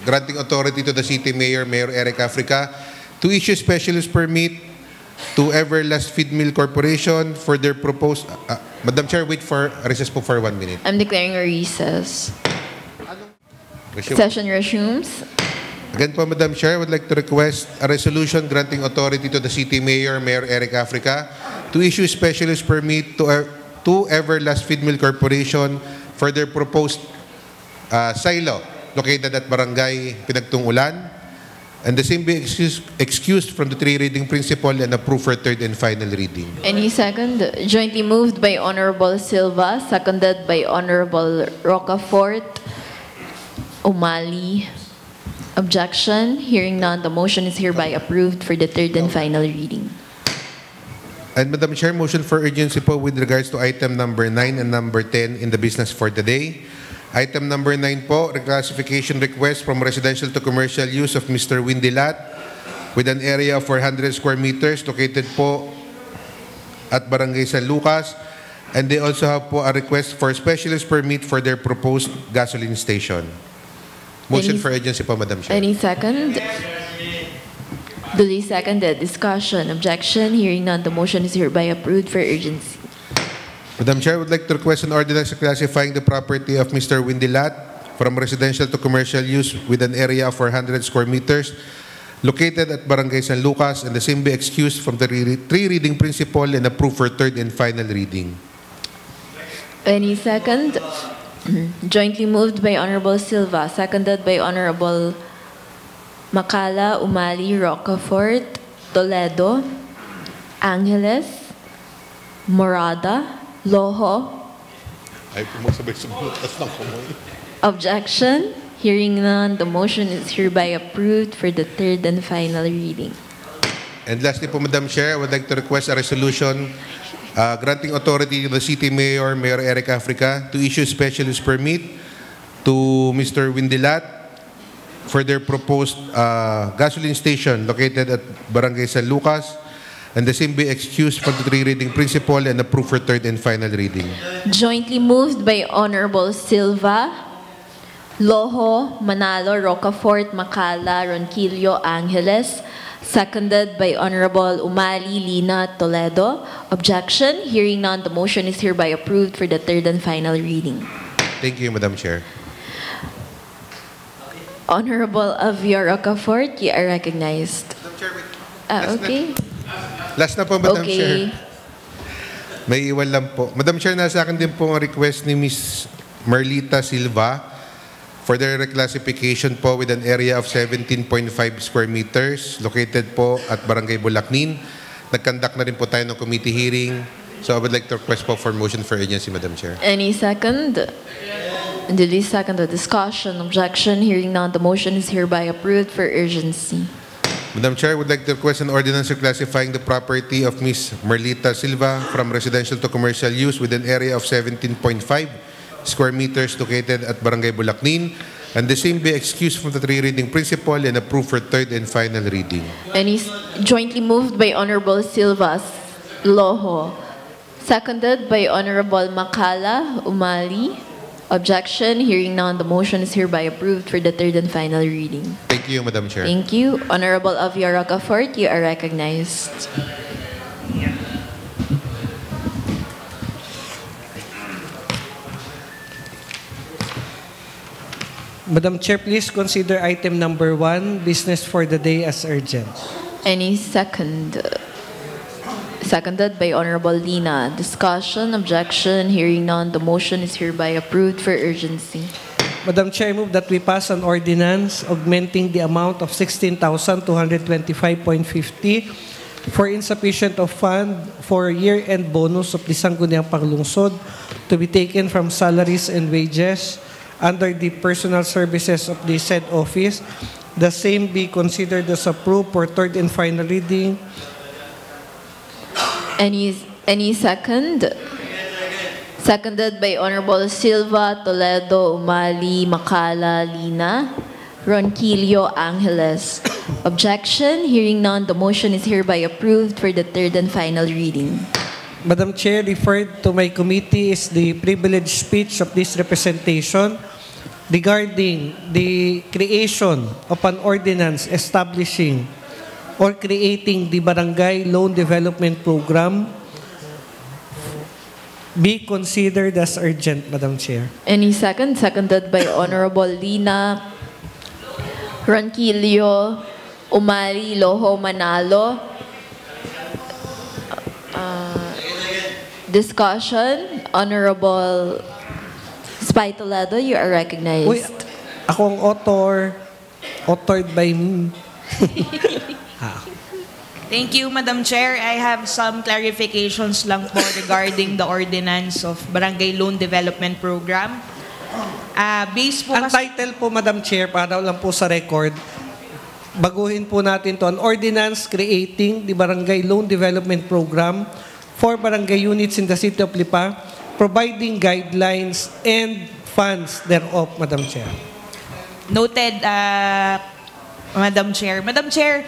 granting authority to the City Mayor, Mayor Eric Africa, to issue specialist permit to Everlast Feed Mill Corporation for their proposed... Madam Chair, wait for recess po for 1 minute. I'm declaring a recess. Session resumes. Again po, Madam Chair, I would like to request a resolution granting authority to the City Mayor, Mayor Eric Africa, to issue specialist permit to Everlast Feed Mill Corporation for their proposed silo located at Barangay Pinagtung Ulan, and the same be excused from the three reading principle and approved for third and final reading. Any second? Jointly moved by Honorable Silva, seconded by Honorable Rocafort Umali. Objection? Hearing none, the motion is hereby approved for the third and final reading. And Madam Chair, motion for urgency po with regards to item number 9 and number 10 in the business for today. Item number 9 po, reclassification request from residential to commercial use of Mr. Windy Lat with an area of 400 square meters located po at Barangay San Lucas. And they also have po a request for specialist permit for their proposed gasoline station. Motion for urgency po, Madam Chair. Any second? Duly seconded. Discussion. Objection. Hearing none, the motion is hereby approved for urgency. Madam Chair, I would like to request an ordinance classifying the property of Mr. Windy Lat from residential to commercial use with an area of 400 square meters located at Barangay San Lucas, and the same be excused from the three reading principle and approved for third and final reading. Any second? Jointly moved by Honorable Silva, seconded by Honorable Makala, Umali, Rocafort, Toledo, Angeles, Morada, Loho. Objection? Hearing none, the motion is hereby approved for the third and final reading. And lastly po, Madam Chair, I would like to request a resolution granting authority to the City Mayor, Mayor Eric Africa, to issue specialist permit to Mr. Windy Lat for their proposed gasoline station located at Barangay San Lucas, and the same be excused from the three reading principle and approved for third and final reading. Jointly moved by Honorable Silva, Loho, Manalo, Rocafort, Macala, Ronquillo, Angeles. Seconded by Honorable Umali, Lina, Toledo. Objection? Hearing none, the motion is hereby approved for the third and final reading. Thank you, Madam Chair. Honorable Avia Rocafort, you are recognized. Okay. Last na po, Madam Okay. Chair. May iwan lang po. Madam Chair, nasa akin din po ang request ni Ms. Marlita Silva for their reclassification po with an area of 17.5 square meters located po at Barangay Bulacnin. Nag-conduct na rin po tayo ng committee hearing. So I would like to request po for motion for urgency, Madam Chair. Any second? Duly second the discussion. Objection? Hearing none, the motion is hereby approved for urgency. Madam Chair, I would like to request an ordinance reclassifying the property of Ms. Marlita Silva from residential to commercial use with an area of 17.5 square meters located at Barangay Bulacnin, and the same be excused from the three-reading principle and approved for third and final reading. And is jointly moved by Honorable Silva Loho. Seconded by Honorable Macala Umali. Objection? Hearing none, the motion is hereby approved for the third and final reading. Thank you, Madam Chair. Thank you. Honorable Avia Rocafort, you are recognized. Madam Chair, please consider item number 1, business for the day, as urgent. Any second? Seconded by Honorable Lina. Discussion, objection, hearing none, the motion is hereby approved for urgency. Madam Chair, I move that we pass an ordinance augmenting the amount of 16,225.50 for insufficient of fund for year-end bonus of the Sangguniang Panglungsod to be taken from salaries and wages under the personal services of the said office. The same be considered as approved for third and final reading. Any second? Seconded by Honorable Silva, Toledo, Umali, Macala, Lina, Ronquillo, Angeles. Objection? Hearing none, the motion is hereby approved for the third and final reading. Madam Chair, referred to my committee is the privileged speech of this representation regarding the creation of an ordinance establishing or creating the Barangay Loan Development Program be considered as urgent, Madam Chair. Any second? Seconded by Honorable Lina, Ronquillo, Umali, Loho, Manalo. Discussion, Honorable Spy Toledo, you are recognized. Uy, ako ang authored by me. Thank you, Madam Chair. I have some clarifications lang po regarding the ordinance of Barangay Loan Development Program. Based po Ang title po, Madam Chair, para lang po sa record, baguhin po natin to, an ordinance creating the Barangay Loan Development Program for barangay units in the city of Lipa, providing guidelines and funds thereof, Madam Chair. Noted, Madam Chair. Madam Chair,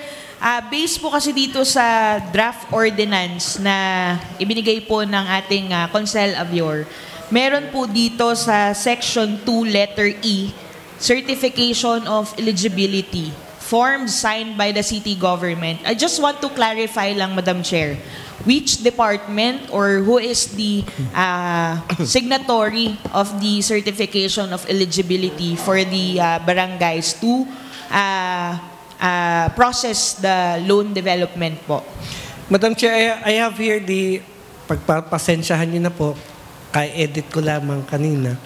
based po kasi dito sa draft ordinance na ibinigay po ng ating Consel Avior, meron po dito sa Section 2, letter E, Certification of Eligibility, forms signed by the city government. I just want to clarify lang, Madam Chair, which department or who is the signatory of the certification of eligibility for the barangays to process the loan development po. Madam Chair, I have here the, pagpapasensyahan niyo na po, ka-edit ko lamang kanina.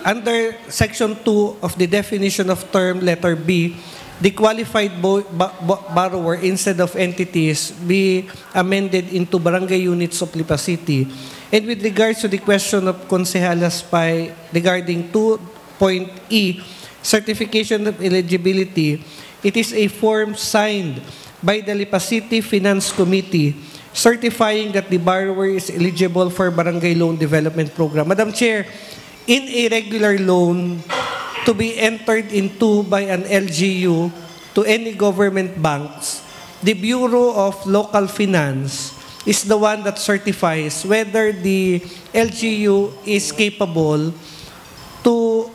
Under Section 2 of the definition of term, letter B, the qualified borrower instead of entities be amended into barangay units of Lipa City. And with regards to the question of Consejalas Pai regarding 2.E, certification of eligibility, it is a form signed by the Lipa City Finance Committee certifying that the borrower is eligible for Barangay Loan Development Program. Madam Chair, in a regular loan to be entered into by an LGU to any government banks, the Bureau of Local Finance is the one that certifies whether the LGU is capable to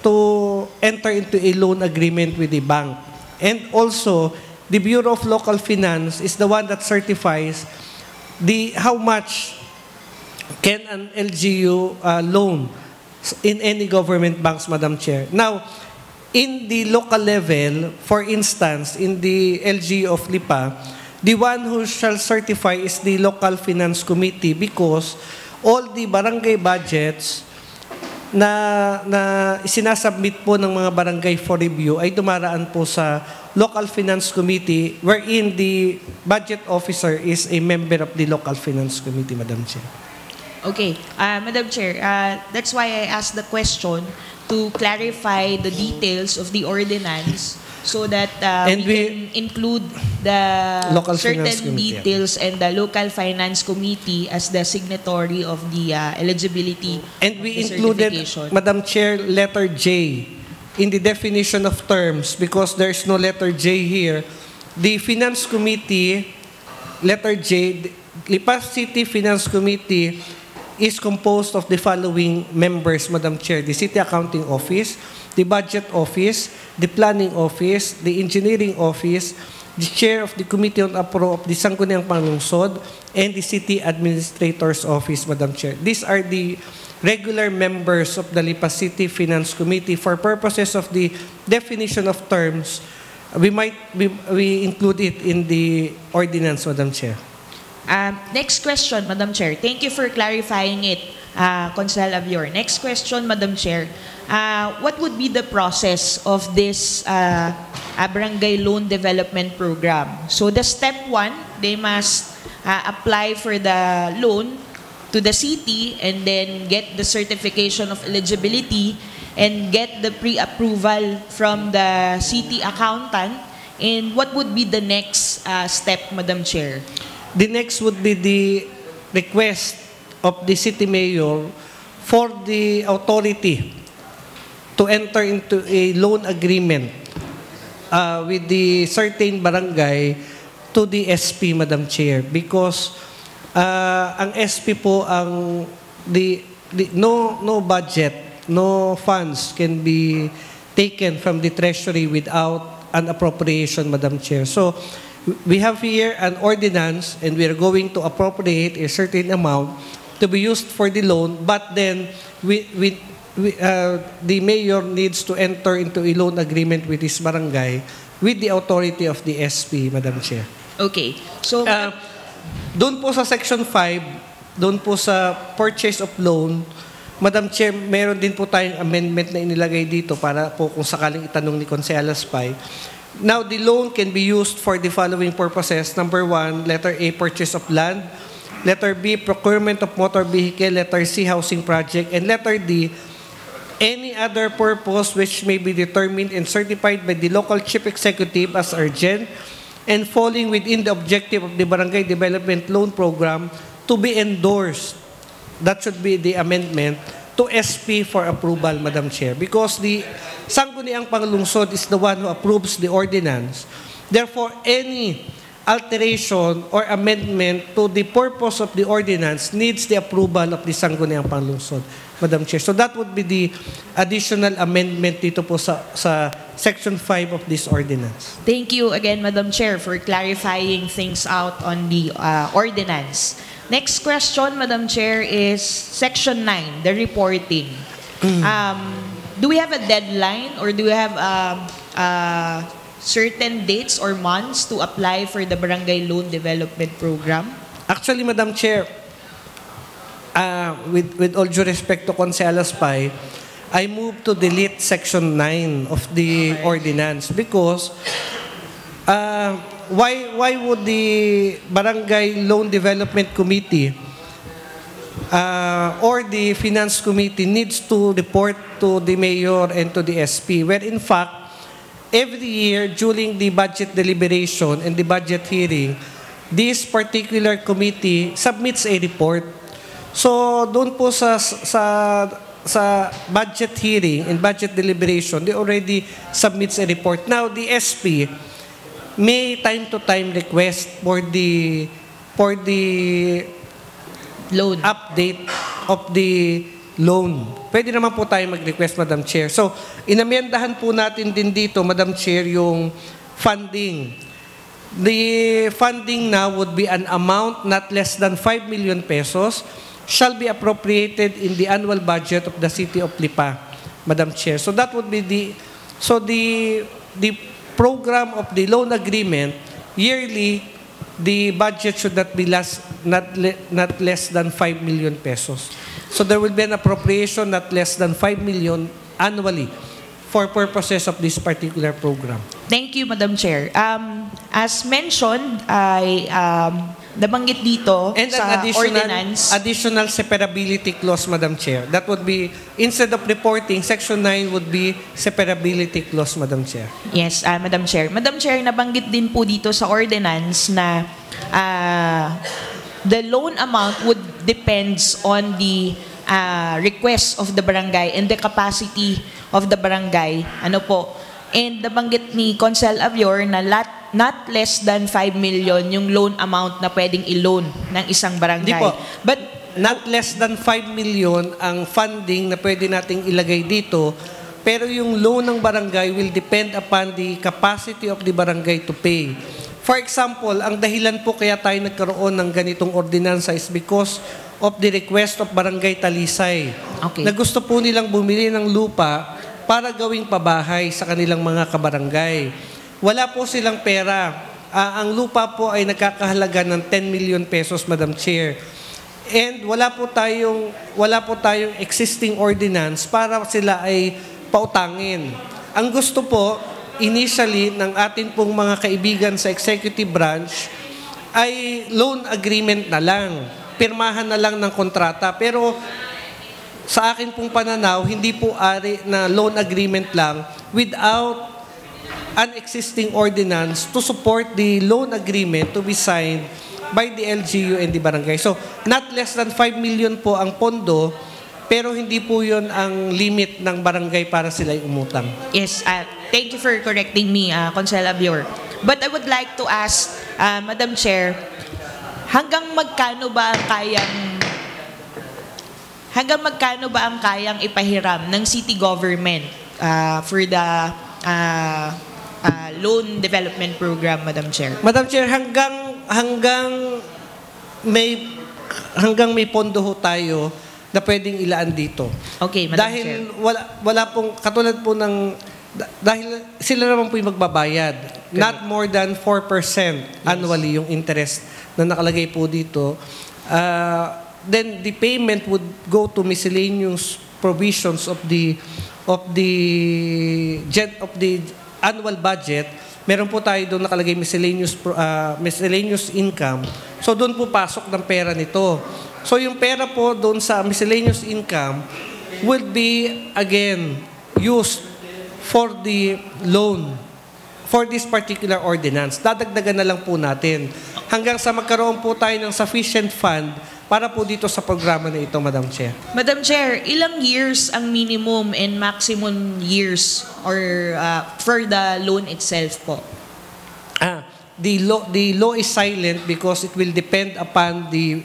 to enter into a loan agreement with the bank. And also, the Bureau of Local Finance is the one that certifies how much can an LGU loan in any government banks, Madam Chair. Now, in the local level, for instance, in the LGU of Lipa, the one who shall certify is the Local Finance Committee because all the barangay budgets na sinasubmit po ng mga barangay for review ay dumaraan po sa Local Finance Committee wherein the budget officer is a member of the Local Finance Committee, Madam Chair. Okay. Madam Chair, that's why I asked the question to clarify the details of the ordinance so that we can include the Local certain Finance Committee, details and the Local Finance Committee as the signatory of the eligibility and we of the included, certification. Madam Chair, letter J in the definition of terms because there's no letter J here. The Finance Committee, letter J, Lipa City Finance Committee is composed of the following members, Madam Chair: the City Accounting Office, the Budget Office, the Planning Office, the Engineering Office, the Chair of the Committee on Apro of the Sangguniang Panlungsod, and the City Administrator's Office, Madam Chair. These are the regular members of the Lipa City Finance Committee. For purposes of the definition of terms, we include it in the ordinance, Madam Chair. Next question, Madam Chair. Thank you for clarifying it, Consel Abior. Next question, Madam Chair. What would be the process of this barangay loan development program? So the step 1, they must apply for the loan to the city and then get the certification of eligibility and get the pre-approval from the city accountant. And what would be the next step, Madam Chair? The next would be the request of the city mayor for the authority to enter into a loan agreement with the certain barangay to the SP, Madam Chair, because ang SP po ang no budget, no funds can be taken from the treasury without an appropriation, Madam Chair. So we have here an ordinance and we are going to appropriate a certain amount to be used for the loan, but then the mayor needs to enter into a loan agreement with his barangay with the authority of the SP, Madam Chair. Okay. So, doon po sa Section 5, doon po sa purchase of loan, Madam Chair, meron din po tayong amendment na inilagay dito para po kung sakaling itanong ni Consejala Spy. Now, the loan can be used for the following purposes. Number 1, letter A, purchase of land. Letter B, procurement of motor vehicle. Letter C, housing project. And letter D, any other purpose which may be determined and certified by the local chief executive as urgent and falling within the objective of the Barangay Development Loan Program to be endorsed. That should be the amendment to SP for approval, Madam Chair, because the Sangguniang Panlungsod is the one who approves the ordinance. Therefore, any alteration or amendment to the purpose of the ordinance needs the approval of the Sangguniang Panlungsod, Madam Chair. So that would be the additional amendment dito po sa Section 5 of this ordinance. Thank you again, Madam Chair, for clarifying things out on the ordinance. Next question, Madam Chair, is Section 9, the reporting. Do we have a deadline or do we have certain dates or months to apply for the Barangay Loan Development Program? Actually, Madam Chair, with all due respect to Consejala Spy, I move to delete Section 9 of the ordinance because why would the Barangay Loan Development Committee or the Finance Committee needs to report to the Mayor and to the SP, where in fact, every year during the budget deliberation and the budget hearing, this particular committee submits a report. So doon po sa budget hearing and budget deliberation, they already submits a report. Now, the SP may time to time request for the loan update of the loan. Pwede naman po tayo mag-request, Madam Chair. So, inamyendahan po natin din dito, Madam Chair, yung funding. The funding now would be an amount not less than 5 million pesos shall be appropriated in the annual budget of the City of Lipa, Madam Chair. So that would be the program of the loan agreement. Yearly, the budget should not be not less than 5 million pesos. So there will be an appropriation not less than 5 million annually for purposes of this particular program. Thank you, Madam Chair. As mentioned, ay nabanggit dito And sa an ordinance. additional separability clause, Madam Chair. That would be, instead of reporting, Section 9 would be separability clause, Madam Chair. Yes, Madam Chair. Madam Chair, nabanggit din po dito sa ordinance na the loan amount would depends on the request of the barangay and the capacity of the barangay. Ano po? And nabanggit ni Consel Avior na not less than 5 million yung loan amount na pwedeng i-loan ng isang barangay. Hindi po. But Not less than 5 million ang funding na pwede nating ilagay dito, pero yung loan ng barangay will depend upon the capacity of the barangay to pay. For example, ang dahilan po kaya tayo nagkaroon ng ganitong ordinansa is because of the request of Barangay Talisay. Okay. Na gusto po nilang bumili ng lupa para gawing pabahay sa kanilang mga kabarangay. Wala po silang pera. Ang lupa po ay nagkakahalaga ng 10 million pesos, Madam Chair. And wala po tayong existing ordinance para sila ay pautangin. Ang gusto po, initially, ng atin pong mga kaibigan sa executive branch, ay loan agreement na lang. Pirmahan na lang ng kontrata. Pero sa akin pong pananaw, hindi po ari na loan agreement lang without an existing ordinance to support the loan agreement to be signed by the LGU and the barangay. So, not less than 5 million po ang pondo, pero hindi po yun ang limit ng barangay para sila umutang. yes, thank you for correcting me, Consel Abior. But I would like to ask, Madam Chair, hanggang magkano ba ang kayang ipahiram ng city government for the loan development program, Madam Chair? Madam Chair, hanggang may pondo ho tayo na pwedeng ilaan dito. Okay, Madam Chair. Dahil wala pong, katulad po ng, dahil sila naman po yung magbabayad. Not more than 4% annually yung interest na nakalagay po dito. Then the payment would go to miscellaneous provisions of the annual budget. Meron po tayo doon nakalagay miscellaneous income. So doon po pasok ng pera nito. So yung pera po doon sa miscellaneous income would be again used for the loan for this particular ordinance. Dadagdagan na lang po natin hanggang sa magkaroon po tayo ng sufficient fund para po dito sa programa na ito, Madam Chair. Madam Chair, ilang years ang minimum and maximum years or for the loan itself po? The law is silent because it will depend upon the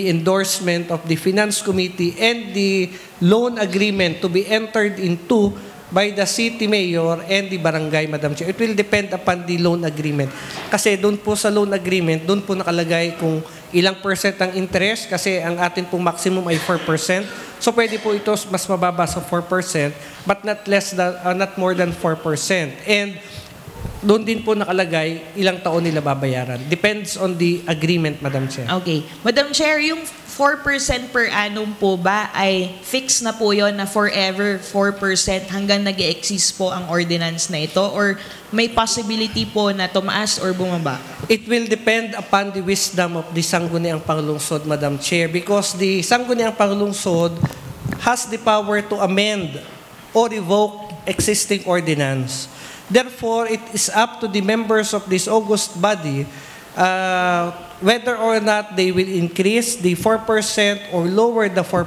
endorsement of the Finance Committee and the loan agreement to be entered into by the city mayor and the barangay, Madam Chair. It will depend upon the loan agreement. Kasi doon po sa loan agreement, doon po nakalagay kung ilang percent ang interest kasi ang atin pong maximum ay 4%. So pwede po ito mas mababa sa 4% but not more than 4%. And doon din po nakalagay ilang taon nila babayaran. Depends on the agreement, Madam Chair. Okay. Madam Chair, yung 4% per annum po ba ay fixed na po yon na forever 4% hanggang nag-exist po ang ordinance na ito? Or may possibility po na tumaas or bumaba? It will depend upon the wisdom of the Sangguniang Panglungsod, Madam Chair, because the Sangguniang Panglungsod has the power to amend or revoke existing ordinance. Therefore, it is up to the members of this august body whether or not they will increase the 4% or lower the 4%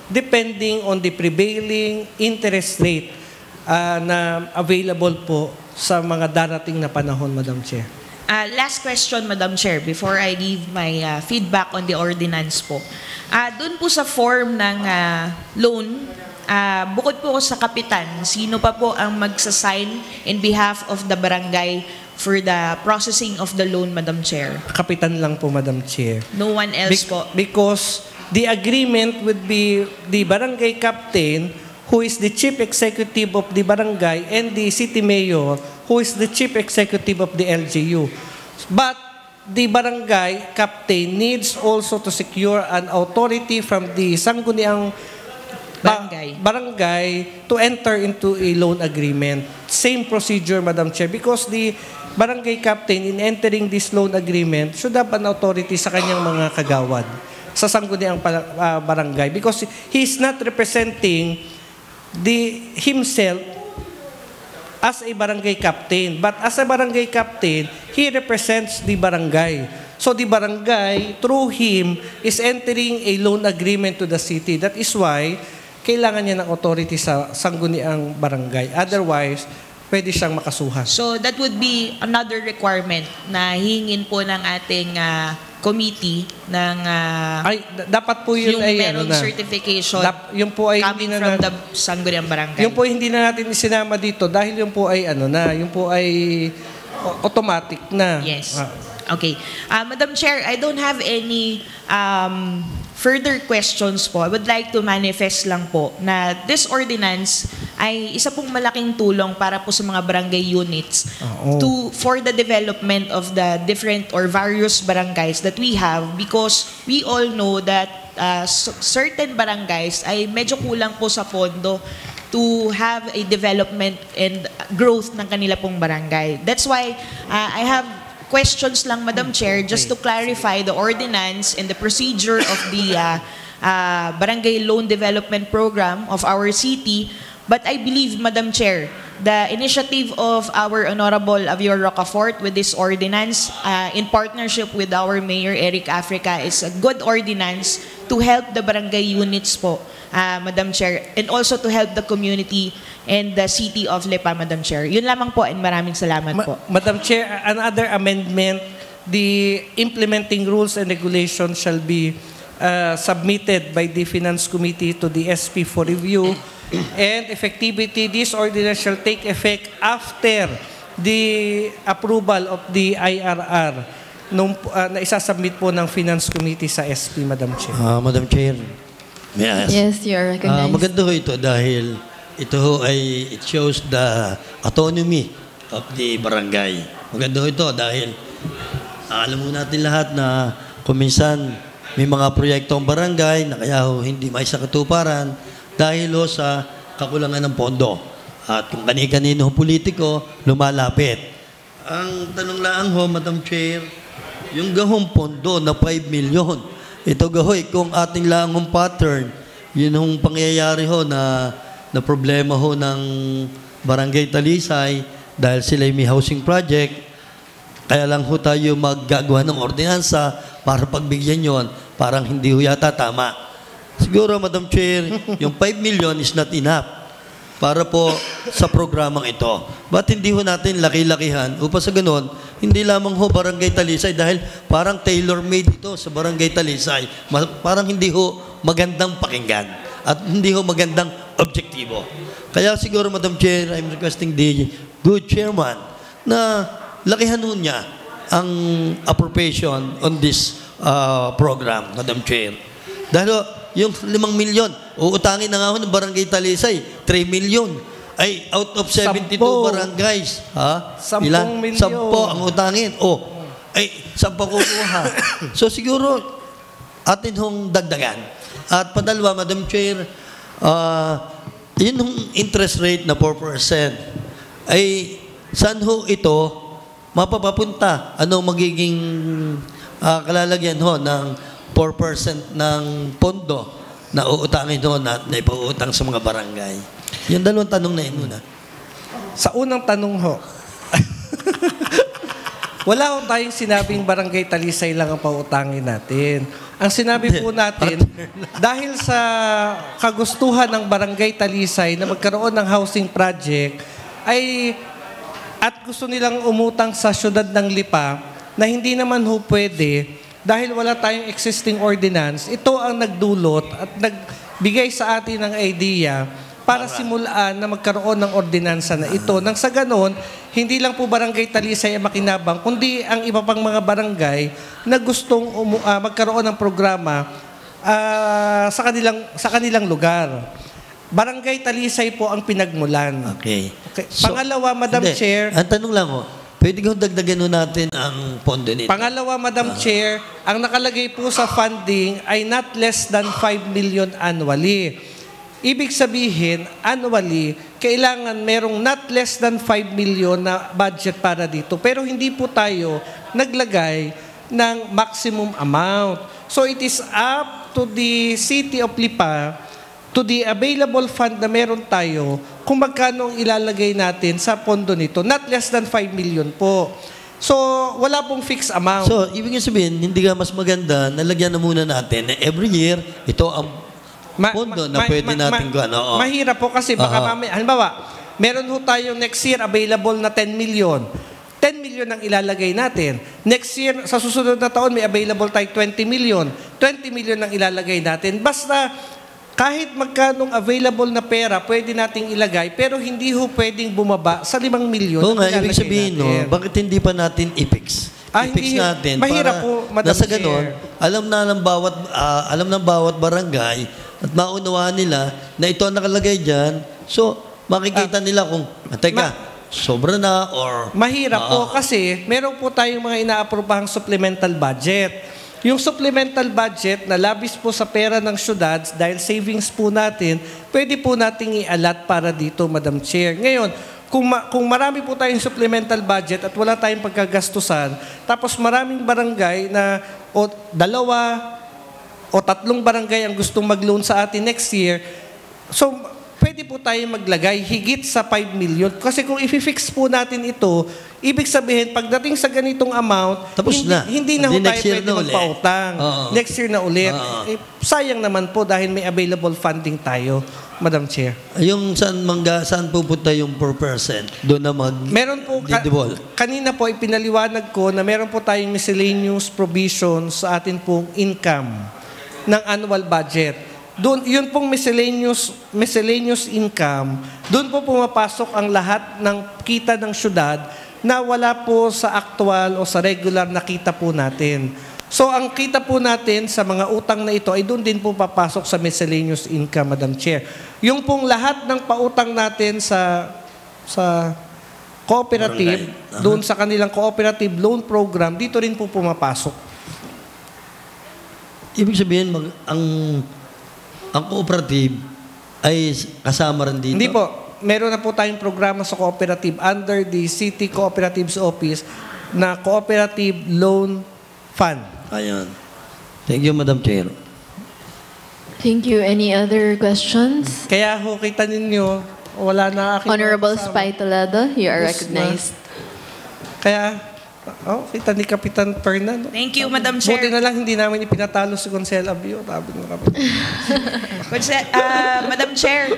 depending on the prevailing interest rate na available po sa mga darating na panahon, Madam Chair. Last question, Madam Chair, before I give my feedback on the ordinance po. Doon po sa form ng loan, bukod po sa kapitan, sino pa po ang magsasign in behalf of the barangay for the processing of the loan, Madam Chair? Kapitan lang po, Madam Chair. No one else po? Because the agreement would be the barangay captain, who is the chief executive of the barangay, and the city mayor, who is the chief executive of the LGU. But the barangay captain needs also to secure an authority from the sangguniang barangay to enter into a loan agreement. Same procedure, Madam Chair, because the barangay captain in entering this loan agreement should have an authority sa kanyang mga kagawad sa sangguniang barangay, because he is not representing himself as a barangay captain, but as a barangay captain, he represents the barangay. So the barangay, through him, is entering a loan agreement to the city. That is why kailangan niya ng authority sa sangguniang barangay. Otherwise, pwede siyang makasuhan. So that would be another requirement na hingin po ng ating committee ng dapat po yun yung ay merong certification yung po ay coming from the sangguniang barangay. Yung po hindi na natin isinama dito dahil yung po ay yung po ay automatic na. Yes. Okay. Madam Chair, I don't have any further questions po. I would like to manifest lang po na this ordinance ay isa pong malaking tulong para po sa mga barangay units for the development of the different or various barangays that we have, because we all know that certain barangays ay medyo kulang po sa pondo to have a development and growth ng kanila pong barangay. That's why I have questions lang, Madam Chair, just to clarify the ordinance and the procedure of the Barangay Loan Development Program of our city. But I believe, Madam Chair, the initiative of our Honorable Avior Rocafort with this ordinance, in partnership with our Mayor Eric Africa, is a good ordinance to help the barangay units po, Madam Chair, and also to help the community and the city of Lipa, Madam Chair. Yun lamang po, and maraming salamat po. Madam Chair, another amendment, the implementing rules and regulations shall be submitted by the Finance Committee to the SP for review, and effectivity, this ordinance shall take effect after the approval of the IRR na isasubmit po ng Finance Committee sa SP, Madam Chair. Madam Chair, may I ask? Yes, you are recognized. Maganda ho ito dahil ito ho ay it shows the autonomy of the barangay. Maganda ho ito dahil alam mo natin lahat na kuminsan may mga proyektong barangay na kaya ho hindi maisakatuparan dahil ho sa kakulangan ng pondo. At kung kani-kanino politiko, lumalapit. Ang tanong lang ho, Madam Chair, yung gahong pondo na 5 million, ito gahoy, kung ating langong pattern, yun yung pangyayari ho na problema ho ng Barangay Talisay dahil sila may housing project, kaya lang ho tayo maggagawa ng ordinansa para pagbigyan yon, parang hindi ho yata tama. Siguro, Madam Chair, yung 5 million is not enough para po sa programang ito. Ba't hindi ho natin laki-lakihan upang sa ganun, hindi lamang ho Barangay Talisay dahil parang tailor-made ito sa Barangay Talisay. Parang hindi ho magandang pakinggan at hindi ho magandang objektibo. Kaya siguro, Madam Chair, I'm requesting the good chairman na lakihan ho niya ang appropriation on this program, Madam Chair. Dahil yung 5 milyon, uutangin na nga ho ng Barangay Talisay, 3 milyon. Ay, out of 72 barangays. 10 milyon. 10 ang utangin. Ay, 10 kukuha. So siguro, atin hong dagdagan. At padalwa, Madam Chair, yun hong interest rate na 4%, ay saan ho ito mapapapunta? Anong magiging kalalagyan ho ng 4% ng pondo na uutangin ho na ipautang sa mga barangay? Yung dalawang tanong na yun muna. Sa unang tanong ho, wala ho tayong sinabing Barangay Talisay lang ang pautangin natin. Ang sinabi po natin, dahil sa kagustuhan ng Barangay Talisay na magkaroon ng housing project, ay at gusto nilang umutang sa syudad ng Lipa na hindi naman ho pwede dahil wala tayong existing ordinance. Ito ang nagdulot at nagbigay sa atin ng idea para simulaan na magkaroon ng ordinansa na ito. Nang sa ganon, hindi lang po Barangay Talisay ang makinabang, kundi ang iba pang mga barangay na gustong magkaroon ng programa sa kanilang lugar. Barangay Talisay po ang pinagmulan. Okay. So, pangalawa, Madam Chair. Ang tanong lang pwede kong dagdagan natin ang pondo nito. Pangalawa, Madam Chair, ang nakalagay po sa funding ay not less than 5 million annually. Ibig sabihin, annually, kailangan merong not less than 5 million na budget para dito. Pero hindi po tayo naglagay ng maximum amount. So it is up to the City of Lipa, to the available fund na meron tayo, kung magkano ang ilalagay natin sa pondo nito. Not less than 5 million po. So, wala pong fixed amount. So, ibig sabihin, hindi ka mas maganda, nalagyan na muna natin na every year, ito ang pondo na pwede natin gano'n. Mahirap po kasi baka mamaya, halimbawa, meron ho tayong next year available na 10 million. 10 million ang ilalagay natin. Next year, sa susunod na taon, may available tayo 20 million. 20 million ang ilalagay natin. Basta, kahit magkanong available na pera, pwede nating ilagay, pero hindi ho pwedeng bumaba sa 5 milyon. Oo nga, ibig sabihin, bakit hindi pa natin i-fix? I-fix natin. Mahirap po, Madam nasa Chair. ganon, alam ng bawat barangay at maunawaan nila na ito ang nakalagay dyan. So, makikita nila kung, sobra na or... Mahirap po kasi meron po tayong mga ina-aprobahang supplemental budget. Yung supplemental budget na labis po sa pera ng syudad dahil savings po natin, pwede po nating i-allot para dito, Madam Chair. Ngayon, kung marami po tayong supplemental budget at wala tayong pagkagastusan, tapos maraming barangay na o 2 o 3 barangay ang gustong mag-loan sa atin next year, so pwede po tayo maglagay higit sa 5 million. Kasi kung i-fix po natin ito, ibig sabihin, pagdating sa ganitong amount, hindi na ho tayo pwede magpautang. Next year na ulit. Sayang naman po dahil may available funding tayo, Madam Chair. Yung saan pupunta yung 4%? Doon na meron po, kanina po ipinaliwanag ko na meron po tayong miscellaneous provisions sa atin pong income ng annual budget. Doon, yun pong miscellaneous income, doon po pumapasok ang lahat ng kita ng syudad na wala po sa actual o sa regular na kita po natin. So, ang kita po natin sa mga utang na ito ay doon din po papasok sa miscellaneous income, Madam Chair. Yung pong lahat ng pautang natin sa cooperative, doon sa kanilang cooperative loan program, dito rin po pumapasok. Ibig sabihin, ang cooperative ay kasama rin dito? Hindi po. Meron na po tayong programa sa cooperative under the City Cooperatives Office na Cooperative Loan Fund. Ayun. Thank you, Madam Chair. Thank you. Any other questions? Kaya ho, kita ninyo, wala na aking... Honorable Spy Toledo, you are recognized. Kaya, kita ni Kapitan Fernando. Thank you, Madam Chair. Buti na lang hindi namin ipinatalo si Consel Abio. Madam Chair,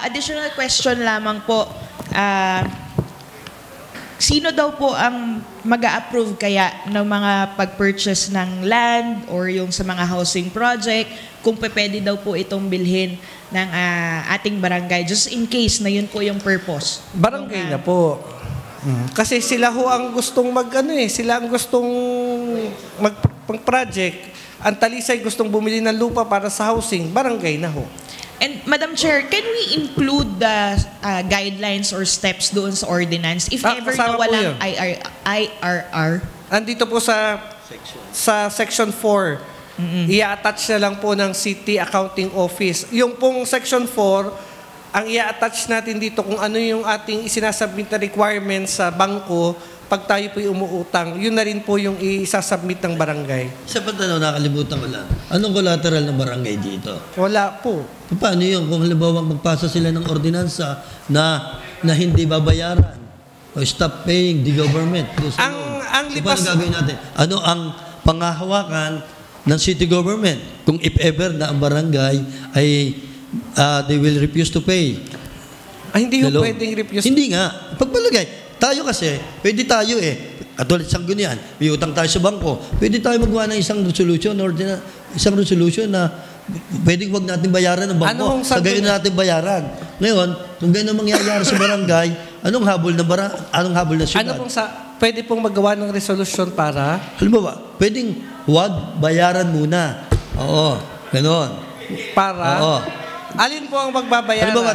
additional question lamang po. Sino daw po ang mag-a-approve kaya ng mga pag-purchase ng land or yung sa mga housing project kung pwede daw po itong bilhin ng ating barangay just in case na yun po yung purpose? Barangay na po. Kasi sila ho ang gustong sila ang gustong mag-project. Ang Talisay gustong bumili ng lupa para sa housing, barangay na ho. And Madam Chair, can we include the guidelines or steps doon sa ordinance if ever na walang IRR? Andito po sa Section 4. I-attach na lang po ng City Accounting Office. Yung pong Section 4, ang i-attach natin dito kung ano yung ating isinasubmit na requirements sa bangko pag tayo po'y umuutang, yun na rin po yung isasubmit ng barangay. Sa pantanaw, nakalimutan ko lang. Anong collateral ng barangay dito? Wala po. Paano yun? Kung halimbawa magpasa sila ng ordinansa na hindi babayaran o stop paying the government. Ang lipas... Paano gagawin natin? Ano ang pangahawakan ng city government kung if ever na ang barangay ay they will refuse to pay? Hindi ho pwedeng refuse. Hindi nga. Pagpalagay, Tayo kasi, pwede tayo katulad sa ganyan, may utang tayo sa bangko, pwede tayo magawa ng isang resolution na pwedeng wag natin bayaran ng bangko. Sa gayon natin bayaran. Ngayon, kung gayon ang mangyayari sa barangay, anong habol na syudad? Pwede pong magawa ng resolution para? Halimbawa, pwedeng wag bayaran muna. Oo, ganon. Para? Oo. Alin po ang magbabayaran? Halimbawa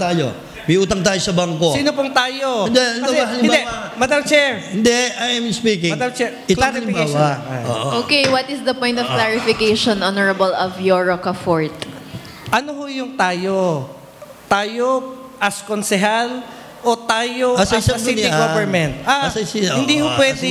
tayo. May utang tayo sa bangko. Sino pong tayo? Hindi, Madam Chair. Hindi, I am speaking. Madam Chair, Ito clarification. Okay, what is the point of clarification, Honorable Avio Rocafort? Ano ho yung tayo? Tayo as konsehal o tayo as a city government? Hindi ho pwede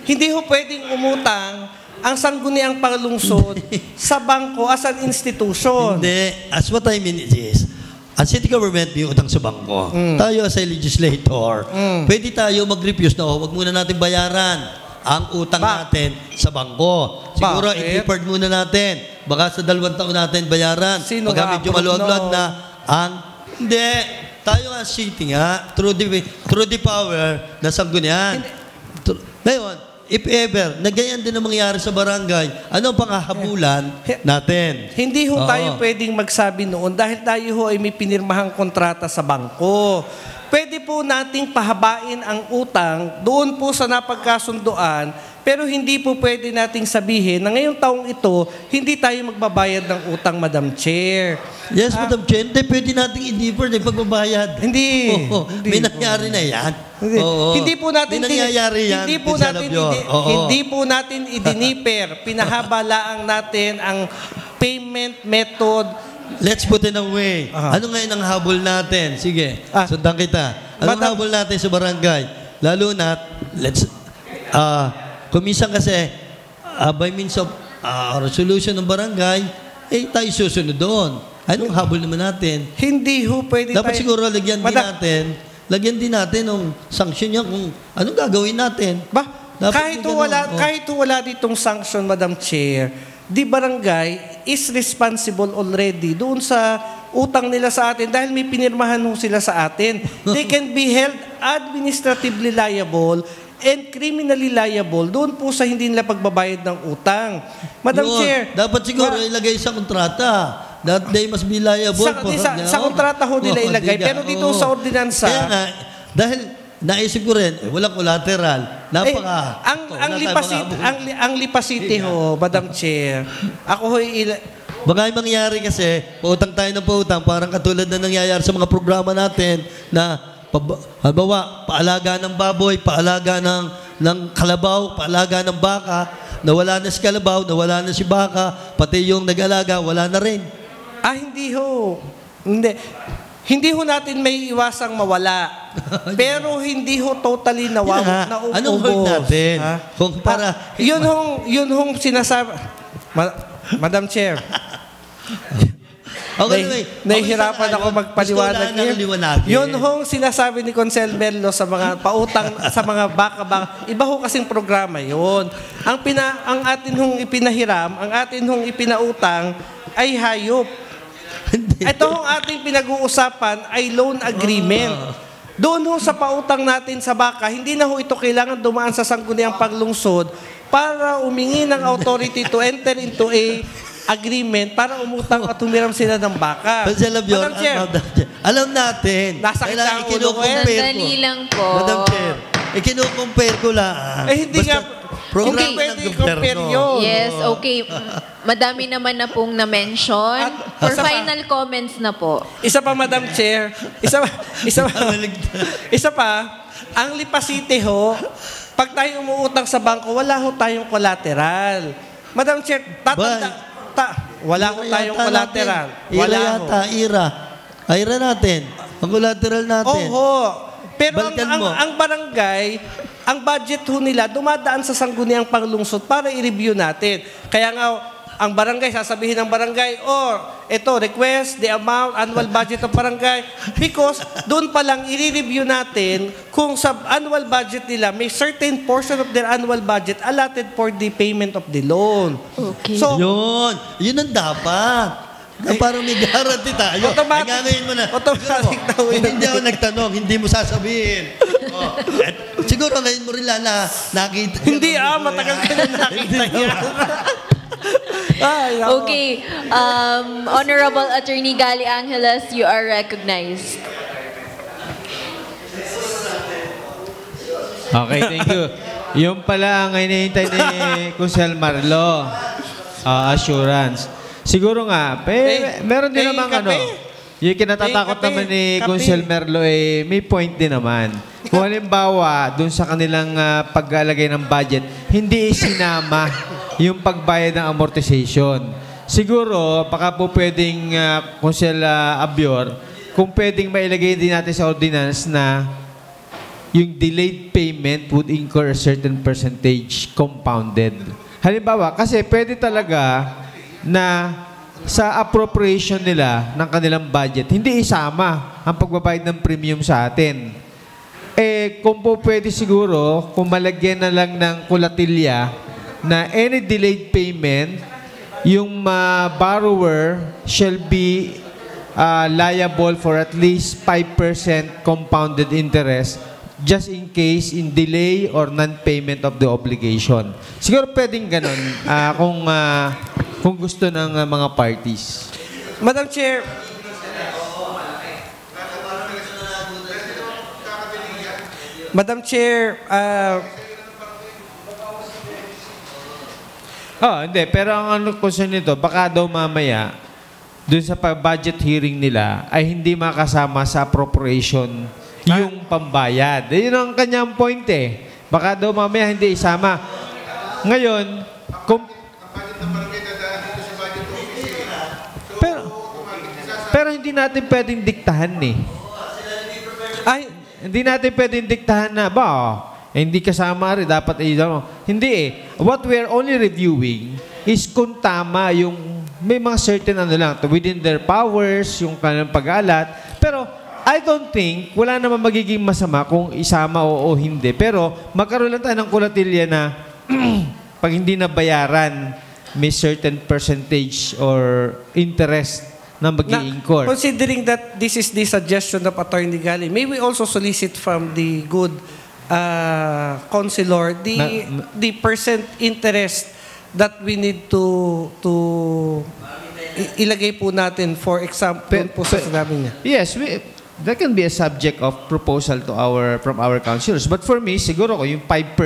Hindi ho pwedeng umutang ang sangguniang panglungsod sa bangko as an institution. Hindi. As what I mean is, ang city government may utang sa bangko. Tayo as a legislator, pwede tayo mag-refuse na, wag muna natin bayaran ang utang natin sa bangko. Siguro, i-deferred muna natin. Baka sa 2 taon natin bayaran. Baka medyo maluwag-luwag na hindi. Tayo nga city through the power na sanggunian. Ngayon, if ever, na ganyan din ang mangyari sa barangay, anong panghahabulan natin? Hindi ho tayo pwedeng magsabi noon dahil tayo ho ay may pinirmahang kontrata sa bangko. Pwede po nating pahabain ang utang doon po sa napagkasunduan, pero hindi po pwede nating sabihin na ngayong taong ito, hindi tayo magbabayad ng utang, Madam Chair. Yes, Madam Chair. Hindi, pwede nating i-defer ng pagbabayad. Hindi. May nangyari na yan. Hindi po natin may nangyayari yan. Hindi po natin idiniper. Pinahaba natin ang payment method. Let's put it away. Ano ngayon ang habol natin? Sige, sundan kita. Anong habol natin sa barangay? Lalo na, kumisan kasi, by means of resolution ng barangay, tayo susunod doon. Anong habol naman natin? Hindi ho pwede dapat siguro lagyan din natin ng sanction niya kung anong gagawin natin. Kahit wala ditong sanction, Madam Chair, the barangay is responsible already doon sa utang nila sa atin dahil may pinirmahan ho sila sa atin. They can be held administratively liable and criminally liable doon po sa hindi nila pagbabayad ng utang. Madam Chair, dapat siguro ilagay sa kontrata that they must be liable. Sa kontrata ho nila ilagay. Pero dito sa ordinansa, kaya nga, dahil naisip ko rin, walang collateral. Ang Lipasite ho, Madam Chair, ako ho baka yung mangyari kasi, pautang tayo ng pautang, parang katulad na nangyayari sa mga programa natin na halimbawa, paalaga ng baboy, paalaga ng kalabaw, paalaga ng baka, nawala na si kalabaw, nawala na si baka, pati yung nag-alaga, wala na rin. Hindi ho. Hindi ho natin may iwasang mawala. Pero hindi ho totally nauubos. Anong hold natin? Kung para... Yun hong sinasabi... Madam Chair. Nahihirapan ako magpaliwanag niya. Yun hong sinasabi ni Consel Merlo sa mga pautang, sa mga baka-baka. Iba ho kasing programa yun. Ang atin hong ipinahiram, ang atin hong ipinautang ay hayop. Ito hong ating pinag-uusapan ay loan agreement. Doon ho sa pautang natin sa baka, hindi na ho ito kailangan dumaan sa sangguniang paglungsod para umingi ng authority to enter into a agreement para umutang at humiram sila ng baka. Madam Chair, alam natin. Nasakit ang ulo ko. Sandali lang po. Madam Chair, ikinukumpare ko lang. Hindi nga, program pwede compare yun. Yes, okay. Madami naman na pong na-mention. For final comments na po. Isa pa, Madam Chair. Isa pa, ang Lipasite ho, pag tayo umuutang sa bangko, wala ho tayong collateral. Madam Chair, wala ho tayong collateral. Ira natin. Ang collateral natin. Pero ang barangay, ang budget ho nila, dumadaan sa sangguniang panglungsod para i-review natin. Kaya nga, ang barangay, sasabihin ng barangay, ito, request the amount, annual budget ng barangay. Because doon pa lang, i-review natin kung sa annual budget nila, may certain portion of their annual budget allotted for the payment of the loan. Okay. So, yun ang dapat. Parang may guarantee tayo. Automatic. Ngayon mo na. Automatic na. Hindi ako nagtanong, hindi mo sasabihin. Siguro ngayon mo rin lang na nakita. Hindi matagal ka na nakita yan. Okay. Honorable Attorney Gali Angeles, you are recognized. Okay, thank you. Yung pala ang hinihintay ni Kusel Marlo, assurance. Siguro nga, meron din namang yung kinatatakot naman ni Kusel Marlo may point din naman. Kung halimbawa, dun sa kanilang paglalagay ng budget, hindi isinama yung pagbayad ng amortization. Siguro, baka po pwedeng, Kusel Abior, kung pwedeng mailagay din natin sa ordinance na yung delayed payment would incur a certain percentage compounded. Halimbawa, kasi pwede talaga na sa appropriation nila ng kanilang budget, hindi isama ang pagbabayad ng premium sa atin. Kung po pwede siguro, kung malagyan na lang ng kulatilya na any delayed payment, yung borrower shall be liable for at least 5% compounded interest just in case in delay or non-payment of the obligation. Siguro pwedeng ganun kung gusto ng mga parties. Madam Chair, hindi. Pero ang concern nito, baka daw mamaya, dun sa budget hearing nila, ay hindi makasama sa appropriation yung pambayad. Yun ang kanyang point Baka daw mamaya hindi isama. Ngayon, pero hindi natin pwedeng diktahan hindi natin pwedeng diktahan na hindi kasama rin, dapat hindi What we're only reviewing is kung tama yung may mga certain within their powers, yung kanilang pag-alat. Pero I don't think, wala naman magiging masama kung isama o hindi. Pero magkaroon lang tayo ng kulatilya na pag hindi nabayaran, may certain percentage or interest na mag-i-incur. Considering that this is the suggestion of Attorney Gali, may we also solicit from the good counselor the percent interest that we need to ilagay po natin, for example, po sa sinabi niya. Yes, that can be a subject of proposal to from our counselors. But for me, siguro ko yung 5%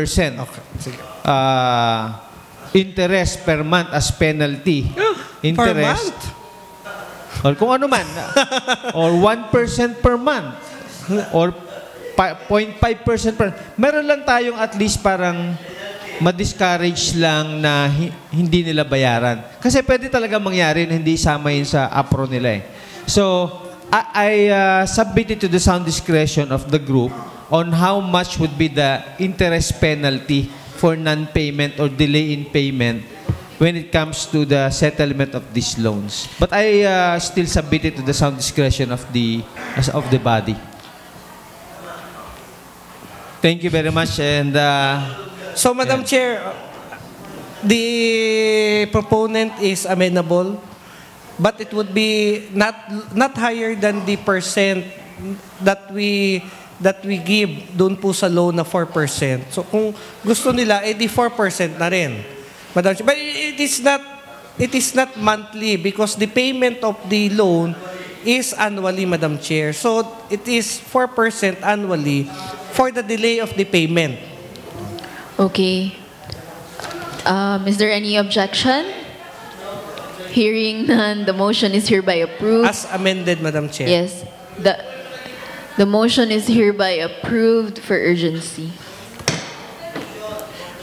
interest per month as penalty. Interest. Per month? Or kung ano man. Or 1% per month. Or 0.5% per month. Meron lang tayong at least parang ma-discourage lang na hindi nila bayaran. Kasi pwede talaga mangyari na hindi isama yun sa APRO nila So, I submitted to the sound discretion of the group on how much would be the interest penalty for non-payment or delay in payment when it comes to the settlement of these loans. But I still submitted to the sound discretion of the body. Thank you very much. And so, Madam Chair, the proponent is amenable. But it would be not higher than the percent that we give doon po sa loan na 4%. So kung gusto nila, di 4% na rin. Madam Chair. But it is not monthly because the payment of the loan is annually, Madam Chair. So it is 4% annually for the delay of the payment. Okay. Is there any objection? Hearing none, the motion is hereby approved. As amended, Madam Chair. Yes. The motion is hereby approved for urgency.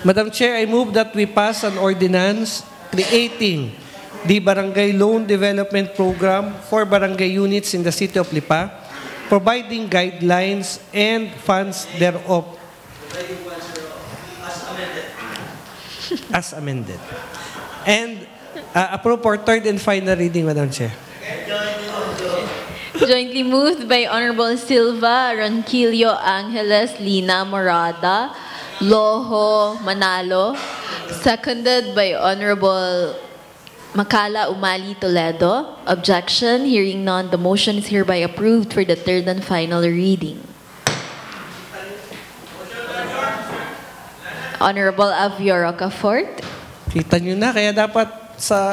Madam Chair, I move that we pass an ordinance creating the Barangay Loan Development Program for barangay units in the City of Lipa, providing guidelines and funds thereof. As amended. And approve for third and final reading, Madam Chair. Jointly moved by Honorable Silva, Ronquillo Angeles, Lina Morada, Loho Manalo, seconded by Honorable Makala Umali Toledo. Objection, hearing none, the motion is hereby approved for the third and final reading. Honorable Avio Rocafort. Kita nyo na, kaya dapat sa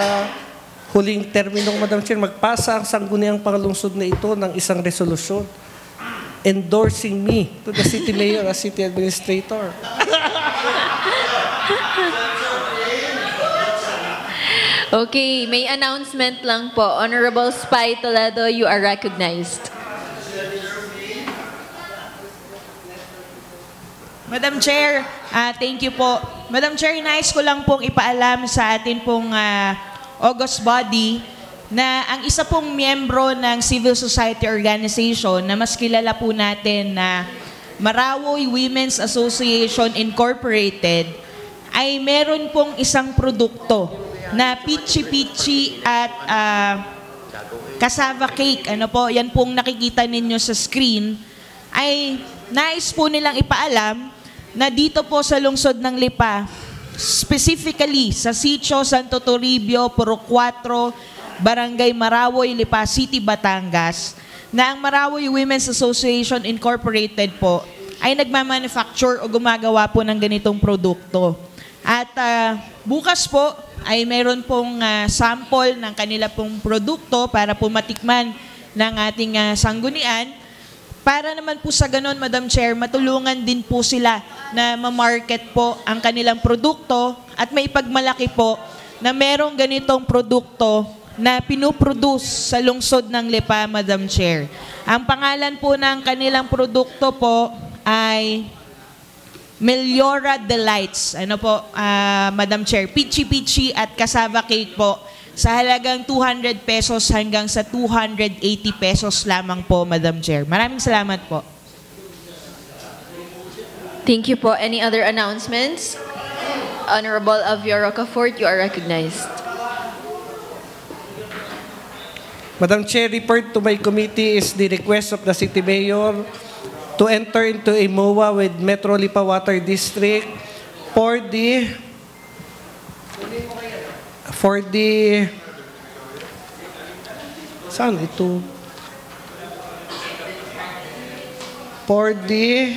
huling termino, Madam Chair, magpasa ang sangguniang pangalungsod na ito ng isang resolusyon endorsing me to the City Mayor as City Administrator. Okay, may announcement lang po. Honorable Spy Toledo, you are recognized. Madam Chair, thank you po. Madam Chair, nais ko lang pong ipaalam sa atin pong August body na ang isa pong miyembro ng civil society organization na mas kilala po natin na Marawoy Women's Association Incorporated ay meron pong isang produkto na pichi-pichi at cassava cake. Ano po, yan pong nakikita ninyo sa screen ay nais po nilang ipaalam na dito po sa lungsod ng Lipa, specifically sa Sitio Santo Toribio, Purok 4, Barangay Marawoy, Lipa City, Batangas, na ang Marawoy Women's Association Incorporated po ay nagmamanufacture o gumagawa po ng ganitong produkto. At bukas po ay mayroon pong sample ng kanila pong produkto para po matikman ng ating sanggunian. Para naman po sa ganon, Madam Chair, matulungan din po sila na ma-market po ang kanilang produkto at may pagmalaki po na merong ganitong produkto na pinuproduce sa lungsod ng Lipa, Madam Chair. Ang pangalan po ng kanilang produkto po ay Meliora Delights. Ano po, Madam Chair, pichi-pichi at cassava cake po sa halagang 200 pesos hanggang sa 280 pesos lamang po, Madam Chair. Maraming salamat po. Thank you po. Any other announcements? Honorable Avio Rocafort, you are recognized. Madam Chair, report to my committee is the request of the City Mayor to enter into a MOA with Metro Lipa Water District for the saan ito? For the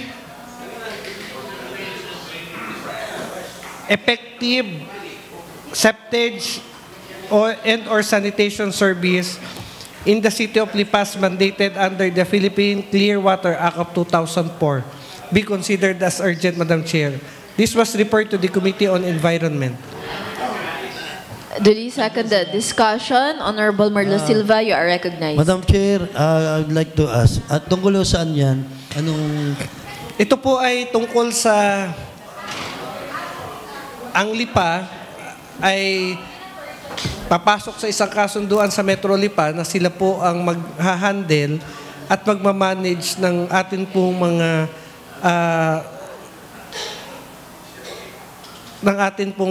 effective septage or sanitation service in the city of Lipas mandated under the Philippine Clear Water Act of 2004 be considered as urgent, Madam Chair. This was referred to the Committee on Environment. Duly seconded. Discussion. Honorable Marlo Silva, you are recognized. Madam Chair, I would like to ask, tungkol saan yan? Anong... Ito po ay tungkol sa ang Lipa ay papasok sa isang kasunduan sa Metro Lipa na sila po ang mag-handle at magmamanage ng atin pong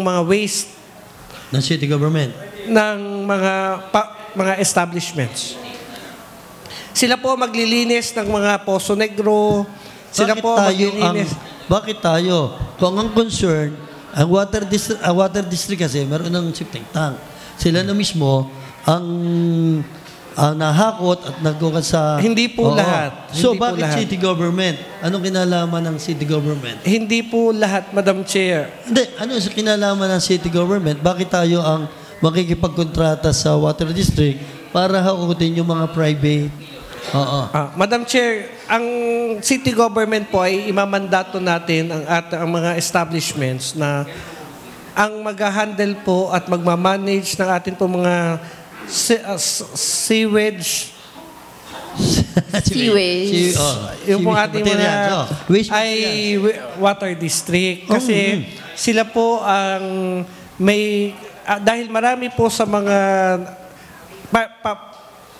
mga waste ng city government, ng mga establishments. Sila po maglilinis ng mga Poso Negro. Sila po maglilinis. Bakit tayo? Kung ang concern, ang water district kasi meron ng septic tank. Sila na mismo ang nahakot at nagkukan sa... Hindi po lahat. So, bakit city government? Anong kinalaman ng city government? Hindi po lahat, Madam Chair. Hindi. Ano sa kinalaman ng city government? Bakit tayo ang makikipagkontrata sa water district para hakutin yung mga private? Madam Chair, ang city government po ay imamandato natin ang mga establishments na ang mag-handle po at magmamanage ng atin po mga sewage. Yung po ating mga ay water district. Kasi sila po ang may, dahil marami po sa mga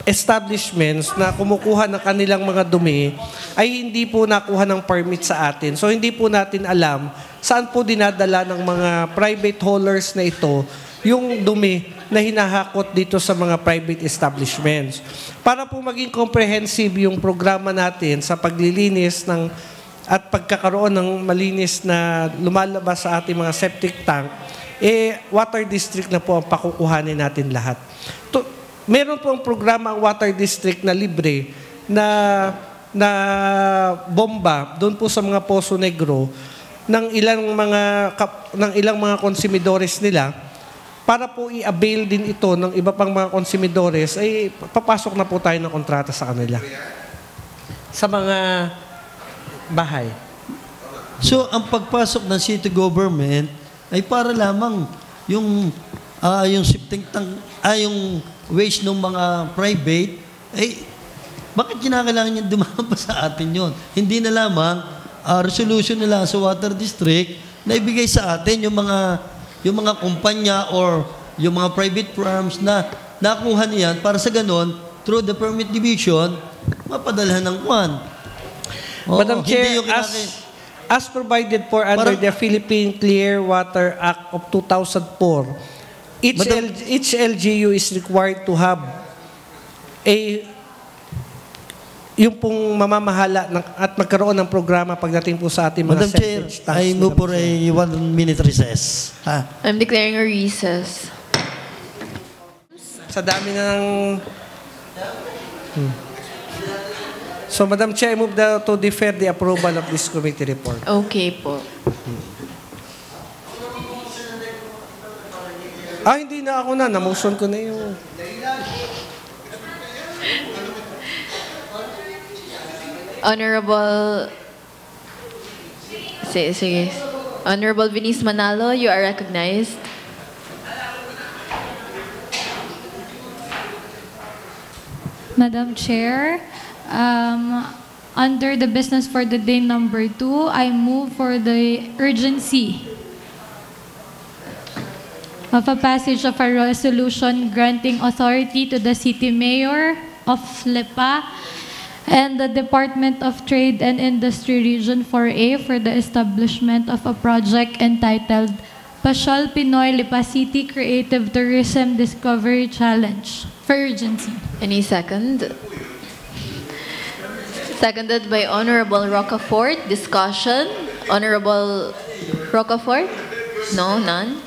establishments na kumukuha ng kanilang mga dumi ay hindi po nakuha ng permit sa atin. So hindi po natin alam saan po dinadala ng mga private haulers na ito yung dumi na hinahakot dito sa mga private establishments. Para po maging comprehensive yung programa natin sa paglilinis at pagkakaroon ng malinis na lumalabas sa ating mga septic tank, water district na po ang pakukuhanin natin lahat. Meron po ang programa ang water district na libre na bomba doon po sa mga Poso Negro ng ilang mga konsumidores nila para po i-avail din ito ng iba pang mga konsumidores, ay papasok na po tayo ng kontrata sa kanila. Sa mga bahay. So, ang pagpasok ng city government ay para lamang yung shifting yung waste ng mga private, bakit kinakailangan yung dumaan pa sa atin yon? Hindi na lamang resolution nila sa water district na ibigay sa atin yung mga kumpanya or yung mga private firms na nakuha niyan para sa ganon, through the permit division, mapadalhan ng kwan. Madam Chair, as provided for under the Philippine Clear Water Act of 2004, each LGU is required to have yung pong mamamahala at magkaroon ng programa pagdating po sa ating mga Madam Chair, I move for a 1-minute recess. I'm declaring a recess. Sa dami ng... So, Madam Chair, I move to defer the approval of this committee report. Okay po. Hindi na ako na-motion ko na yung... Honorable... Sige. Honorable Venice Manalo, you are recognized. Madam Chair, under the business for the day number 2, I move for the urgency of a passage of a resolution granting authority to the City Mayor of Lipa and the Department of Trade and Industry Region 4A for the establishment of a project entitled Pasyal Pinoy Lipa City Creative Tourism Discovery Challenge for urgency. Any second? Seconded by Honorable Rocafort. Discussion? Honorable Rocafort? No, none.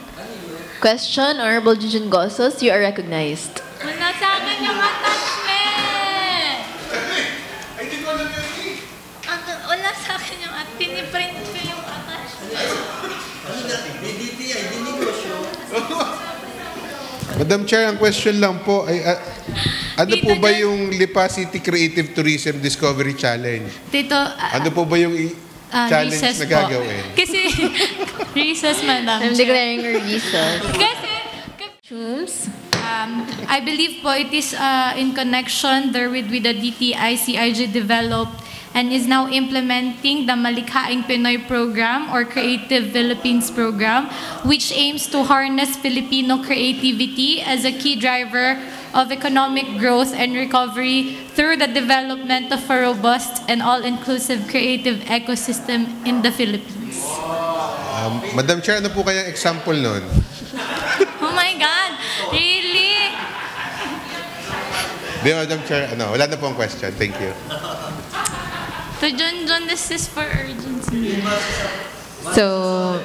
Question? Honorable Junjun Gosos, you are recognized. Wala sa akin yung attachment! Wala sa akin yung piniprint ko yung attachment. Madam Chair, ang question lang po ay ano po ba yung Lipa City Creative Tourism Discovery Challenge? Tito, ano po ba yung challenge na gagawin? Kasi, recess, Madam I'm declaring a recess. Kasi, I believe po it is in connection therewith with the DTI CIG developed and is now implementing the Malikhaing Pinoy program or Creative Philippines program, which aims to harness Filipino creativity as a key driver of economic growth and recovery through the development of a robust and all-inclusive creative ecosystem in the Philippines. Madam Chair, ano po kayang example nun? Oh my God! Really? Di, Madam Chair, wala na po ang question. Thank you. So, John, this is for urgency. So,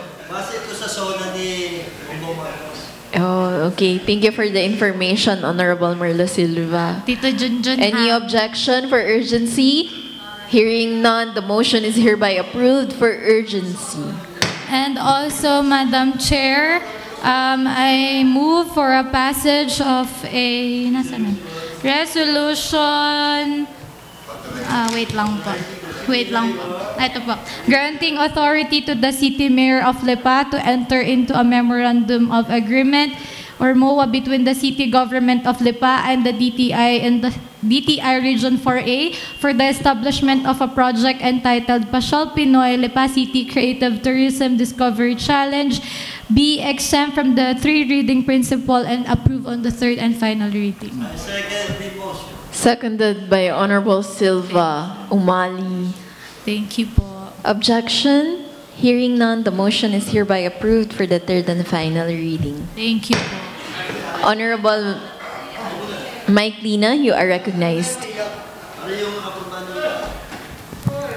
okay. Thank you for the information, Honorable Merlo Silva. Tito Junjun. Any objection for urgency? Hearing none, the motion is hereby approved for urgency. And also, Madam Chair, I move for a passage of a resolution. Wait lang po. Ito po. Granting authority to the City Mayor of Lipa to enter into a memorandum of agreement or MOA between the City Government of Lipa and the DTI and the DTI Region 4A for the establishment of a project entitled Pasyal Pinoy Lipa City Creative Tourism Discovery Challenge, be exempt from the 3-reading principle and approve on the 3rd and final reading. Seconded by Honorable Silva Umali. Thank you po. Objection? Hearing none, the motion is hereby approved for the 3rd and final reading. Thank you po. Honorable Mike Lina, you are recognized.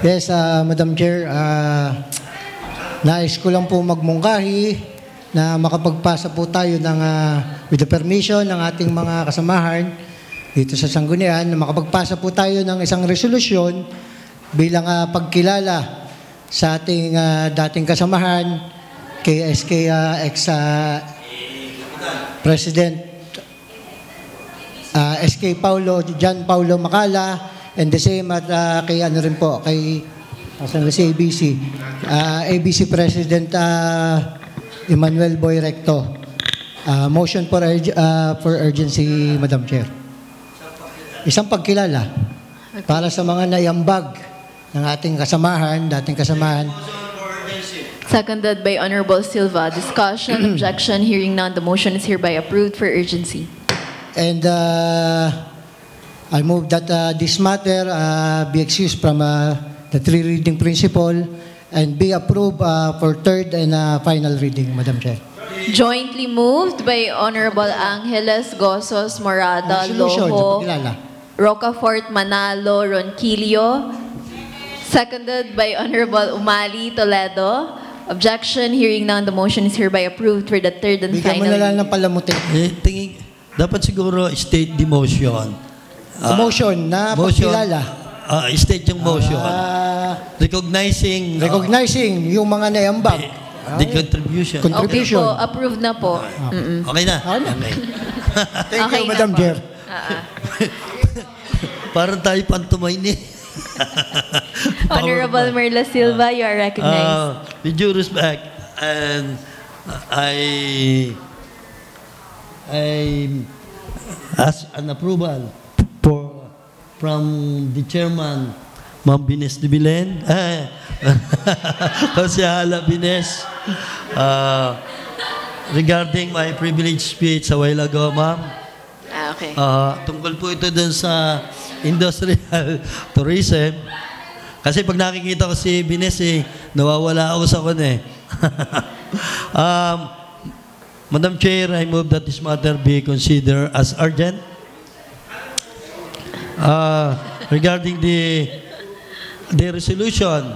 Yes, Madam Chair, nais ko lang po magmungkahi na makapagpasa po tayo ng, with the permission ng ating mga kasamahan dito sa Sanggunian, na makapagpasa po tayo ng isang resolusyon bilang pagkilala sa ating dating kasamahan, kay SK ex-President SK John Paulo Macala, and the same at kay ano rin po, kay si ABC President Emmanuel Boy Recto. Motion for urgency, Madam Chair. Isang pagkilala para sa mga naiambag ng ating kasamahan, dating kasamahan. Seconded by Honorable Silva. Discussion, objection, hearing none. The motion is hereby approved for urgency. And I move that this matter be excused from the three reading principle and be approved for third and final reading, Madam Chair. Jointly moved by Honorable Angeles Gozos Morada Resolution, Loho, pagkilala. Rocafort Manalo Ronquillo. Seconded by Honorable Umali Toledo. Objection, hearing none, the motion is hereby approved for the third and Bigyan mo final na lang reading. ng palamutin. Dapat siguro state the motion. Motion na pagkilala. State yung motion. Recognizing yung mga naiambag. the contribution. Okay po, approved na po. Okay na? Okay. Thank Okay you, na Madam po. Chair. Parang tayo pantumay ni. Honorable Merla Silva, you are recognized. With due respect, and I ask an approval from the chairman, Ma'am Bines de Bilen, Konsehala Bines, regarding my privileged speech a while ago, ma'am. Okay. Tungkol po ito dun sa industrial tourism. Kasi pag nakikita ko si Bines, nawawala ako sa kanya. Madam Chair, I move that this matter be considered as urgent. Regarding the resolution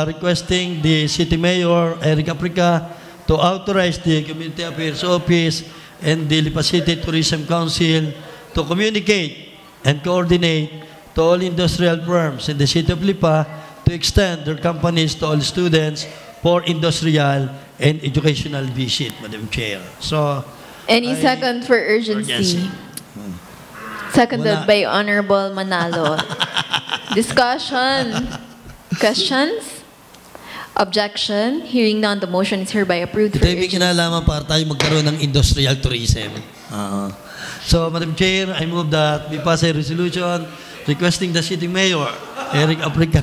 requesting the City Mayor, Eric Aprica, to authorize the Community Affairs Office and the Lipa City Tourism Council to communicate and coordinate to all industrial firms in the City of Lipa to extend their companies to all students for industrial and educational visit, Madam Chair. So, Any second for urgency? Seconded by Honorable Manalo. Discussion. Questions? Objection? Hearing none, the motion is hereby approved for ito yung kinalaman para tayo magkaroon ng industrial tourism. So, Madam Chair, I move that we pass a resolution requesting the City Mayor, Eric Aprica,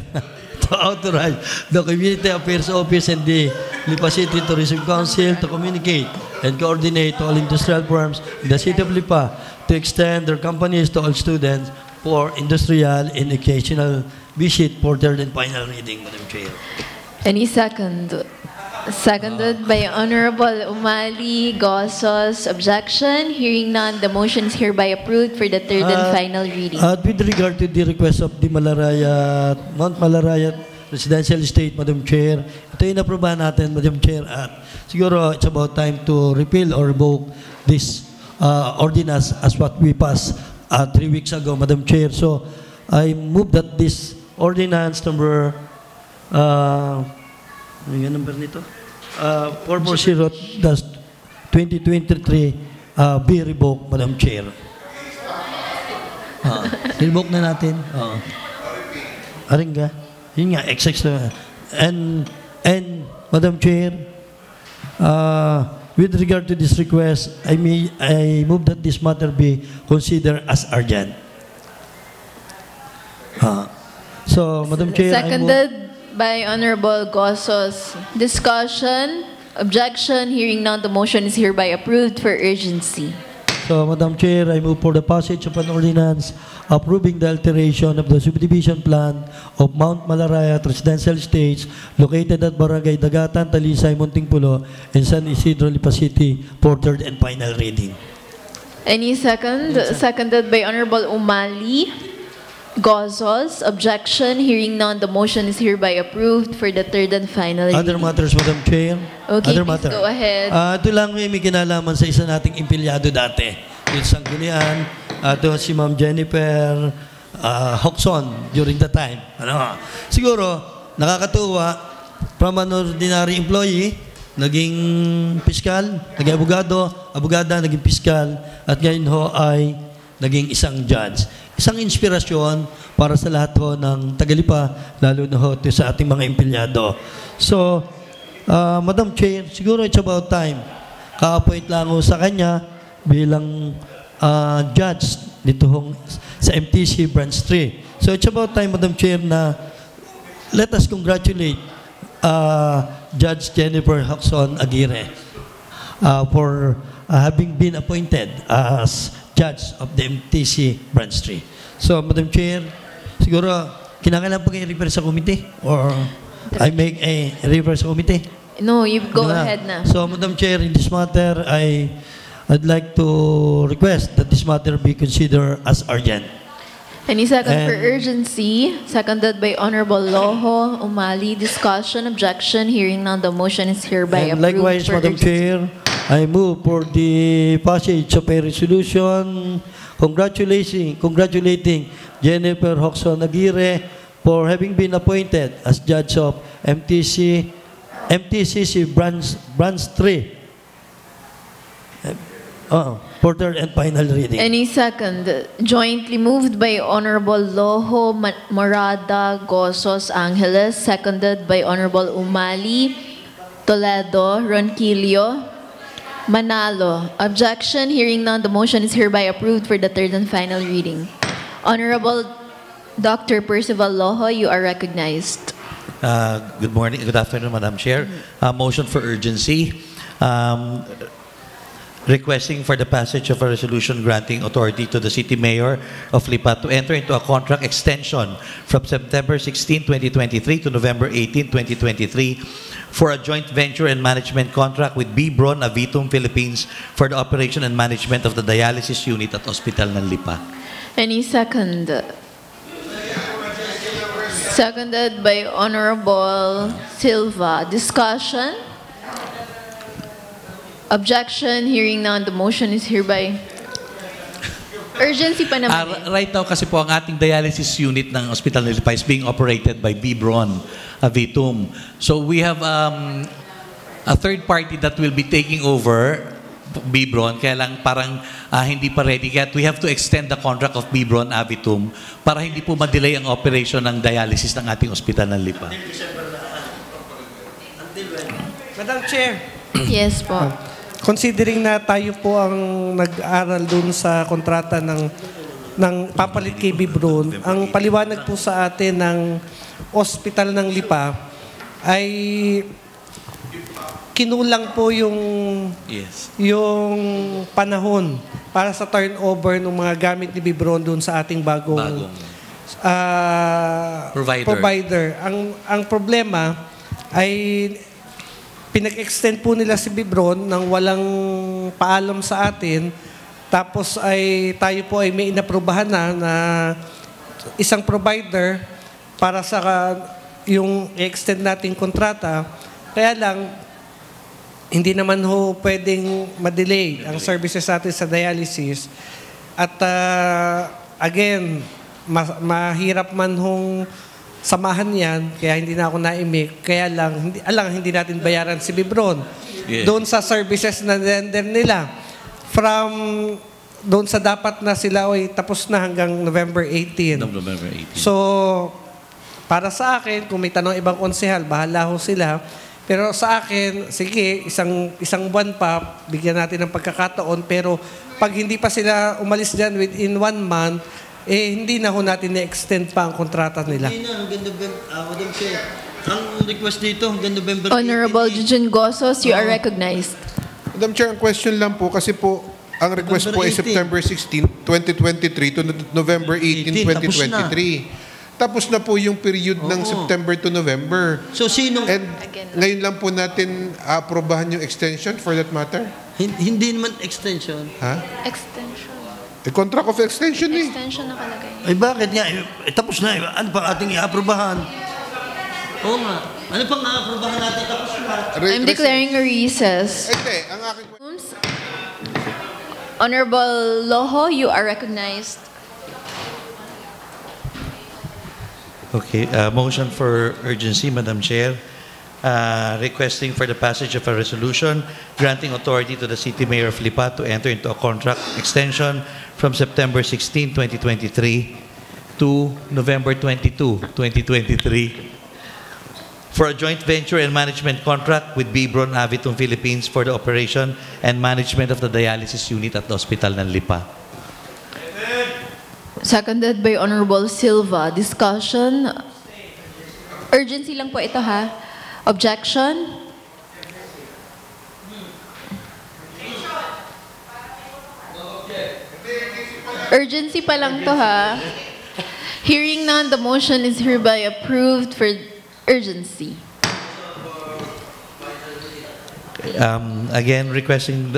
to authorize the Community Affairs Office and the Lipa City Tourism Council to communicate and coordinate all industrial firms in the City of Lipa to extend their companies to all students for industrial and educational visit for third and final reading, Madam Chair. Any second? Seconded by Honorable Umali Gozos. Objection? Hearing none, the motion is hereby approved for the third and final reading. With regard to the request of the Mount Malarayat Residential Estate, Madam Chair, ito yung naprobahan natin, Madam Chair, at siguro it's about time to repeal or revoke this ordinance as what we passed 3 weeks ago, Madam Chair. So, I move that this ordinance number, ano yung number nito? 440-2023 be revoked, Madam Chair. Revoke na natin. Aring ka? Yun nga, XX. And Madam Chair, with regard to this request, I move that this matter be considered as urgent. So, Madam Chair, Seconded by Honorable Gozos. Discussion. Objection. Hearing none, the motion is hereby approved for urgency. So, Madam Chair, I move for the passage of an ordinance approving the alteration of the subdivision plan of Mount Malarayat Residential Estates located at Barangay Dagatan, Talisay, Muntingpulo, and San Isidro, Lipa City for third and final reading. Any second? Seconded by Honorable Umali Gozos. Objection. Hearing none, the motion is hereby approved for the third and final reading. Other matters, Madam Chair? Okay, Other please matter. go ahead. Ito lang may kinalaman sa isa nating empleyado dati. Dito sa Sanggunian, ito si Ma'am Jennifer Hoxon during the time. Siguro, nakakatuwa, from an ordinary employee, naging piskal, naging abogada, naging piskal, at ngayon ho ay naging isang judge. Isang inspirasyon para sa lahat ho ng Tagalipa, lalo na ho sa ating mga empleyado. So, Madam Chair, siguro it's about time. Ka-appoint lang ho sa kanya bilang judge dito hong sa MTC Branch 3. So it's about time, Madam Chair, na let us congratulate Judge Jennifer Hoxon Aguirre for having been appointed as judge of the MTC Branch 3. So, Madam Chair, siguro kinakailangan pa kayo refer sa committee or I make a refer sa committee? No, you go ahead na. So, Madam Chair, in this matter, I'd like to request that this matter be considered as urgent. Any second for urgency, seconded by Honorable Loho Umali. Discussion, objection, hearing none, the motion is hereby And approved. likewise, for Madam urgency. Chair, I move for the passage of a resolution congratulating Jennifer Hoxon Aguirre for having been appointed as judge of MTCC Branch 3. For third and final reading. Any second, jointly moved by Honorable Loho Morada Gozos Angeles, seconded by Honorable Umali, Toledo, Ronquillo, Manalo. Objection, hearing none, the motion is hereby approved for the third and final reading. Honorable Dr. Percival Loho, you are recognized. Good morning, good afternoon, Madam Chair. Motion for urgency. Requesting for the passage of a resolution granting authority to the City Mayor of Lipa to enter into a contract extension from September 16, 2023 to November 18, 2023 for a joint venture and management contract with B-Bron Avitum Philippines for the operation and management of the dialysis unit at Hospital ng Lipa. Any second? Seconded by Honorable Silva. Discussion? Objection, hearing none, the motion is hereby. Urgency pa naman. Right now kasi po ang ating dialysis unit ng Hospital ng Lipa is being operated by B-Bron Avitum. So we have a third party that will be taking over B-Bron, kaya lang parang hindi pa ready yet. We have to extend the contract of B-Bron Avitum para hindi po ma-delay ang operation ng dialysis ng ating Hospital ng Lipa. Madam Chair. Yes po. Considering na tayo po ang nag-aral dun sa kontrata ng papalit kay B-Bron, ang paliwanag po sa atin ng Hospital ng Lipa ay kinulang po yung panahon para sa turnover ng mga gamit ni B-Bron dun sa ating bagong provider. Ang problema ay pinag-extend po nila si B-Bron nang walang paalam sa atin. Tapos ay tayo po ay may inaprubahan na isang provider para sa yung extend nating kontrata. Kaya lang, hindi naman ho pwedeng ma-delay ang services natin sa dialysis. At again, mahirap man hong samahan yan, kaya hindi na ako naimik. Kaya lang, hindi natin bayaran si B-Bron. Yes. Doon sa services na render nila. From doon sa dapat na sila ay tapos na hanggang November 18. November 18. So, para sa akin, kung may tanong ibang konsehal, bahala ho sila. Pero sa akin, sige, isang buwan pa, bigyan natin ng pagkakataon. Pero pag hindi pa sila umalis dyan within 1 month, hindi na ho natin na-extend pa ang kontrata nila. Hindi na, hanggang Madam Chair. Ang request dito, hanggang November 18. Honorable Jujun Gozos, you are recognized. Madam Chair, ang question lang po, kasi po, ang request po ay September 16, 2023 to November 18, 2023. Tapos na po yung period ng September to November. So, sino? And ngayon lang po natin aprobahan yung extension for that matter? Hindi naman extension. Ha? Extension. The contract of extension eh. Extension nakalagay. Ay bakit nga? Tapos na. Ano pang ating i-aprobahan? Oo nga. Ano pang i-aprobahan natin? Tapos na. I'm declaring a recess. Hindi, ang aking... Honorable Loho, you are recognized. Okay, motion for urgency, Madam Chair. Requesting for the passage of a resolution granting authority to the City Mayor of Lipa to enter into a contract extension from September 16, 2023 to November 22, 2023 for a joint venture and management contract with Bibron Avitum Philippines for the operation and management of the dialysis unit at the Hospital ng Lipa. Seconded by Honorable Silva. Discussion. Urgency lang po ito ha. Objection? Urgency pa lang to ha. Hearing none, the motion is hereby approved for urgency. Again, requesting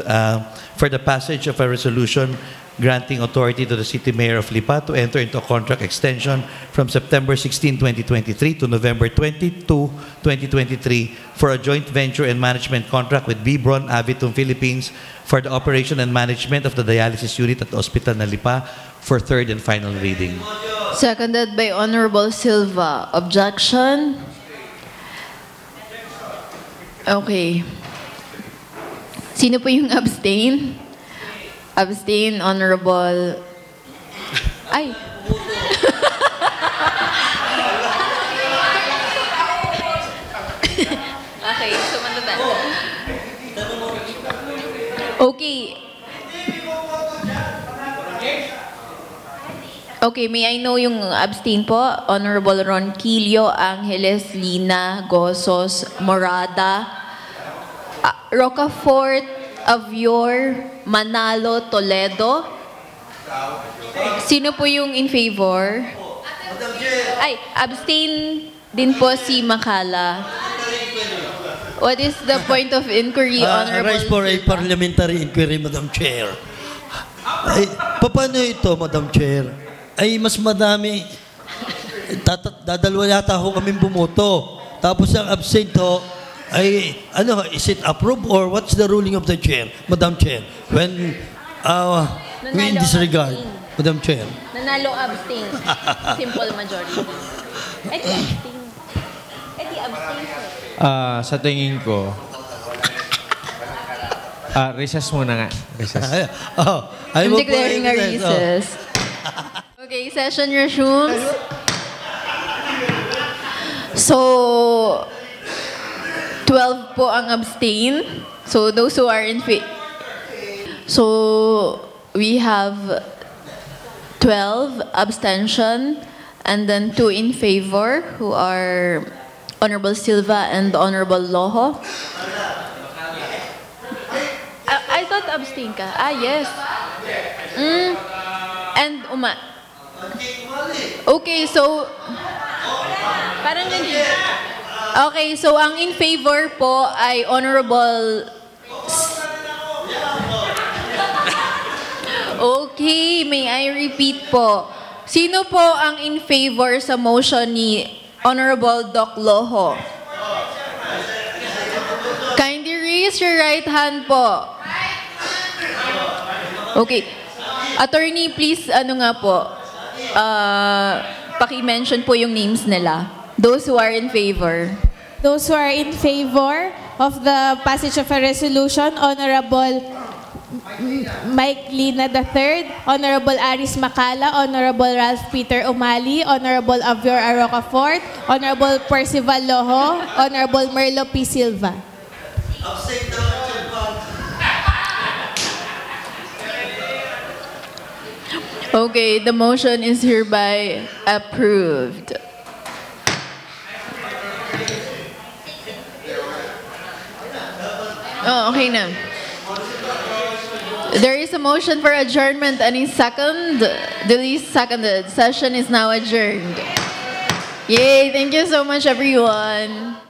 for the passage of a resolution granting authority to the City Mayor of Lipa to enter into a contract extension from September 16, 2023 to November 22, 2023 for a joint venture and management contract with Bibron Avitum Philippines for the operation and management of the dialysis unit at the Hospital ng Lipa for third and final reading. Seconded by Honorable Silva. Objection? Okay. Sino po yung abstain? Abstain, Honorable... Ay! Okay, sumunod na. Okay. Okay, may I know yung abstain po? Honorable Ronquillo, Angeles, Lina, Gozos, Morada, Rocafort, Avior, Manalo, Toledo. Sino po yung in favor? Ay, abstain din po si Makala. What is the point of inquiry, Honorable? Rise for a parliamentary inquiry, Madam Chair. Ay, paano ito, Madam Chair? Ay, mas madami. Dadalwa yata ho kami bumoto. Tapos ang absent ho, ay, ano, is it approved or what's the ruling of the chair, Madam Chair? When we in disregard, Madam Chair. Nanalo abstain. Simple majority. Abstain. Abstain. Sa tingin ko, recess muna nga. Recess. I'm declaring a recess. Okay, session resumes. So, 12 po ang abstain. So, those who are in favor. So, we have 12 abstention and then 2 in favor who are Honorable Silva and Honorable Loho. I thought abstain ka. Yes. And Okay, so parang hindi. Okay, so ang in favor po ay Honorable... Okay, may I repeat po. Sino po ang in favor sa motion ni Honorable Doc Loho? Kindly raise your right hand po. Okay. Attorney, please, paki-mention po yung names nila. Those who are in favor. Those who are in favor of the passage of a resolution, Honorable Mike Lina III, Honorable Aris Makala, Honorable Ralph Peter Umali, Honorable Avior Arocafort, Honorable Percival Loho, Honorable Merlo P. Silva. Okay, the motion is hereby approved. Oh, okay na. There is a motion for adjournment. Any second? Duly seconded. Session is now adjourned. Yay! Thank you so much, everyone.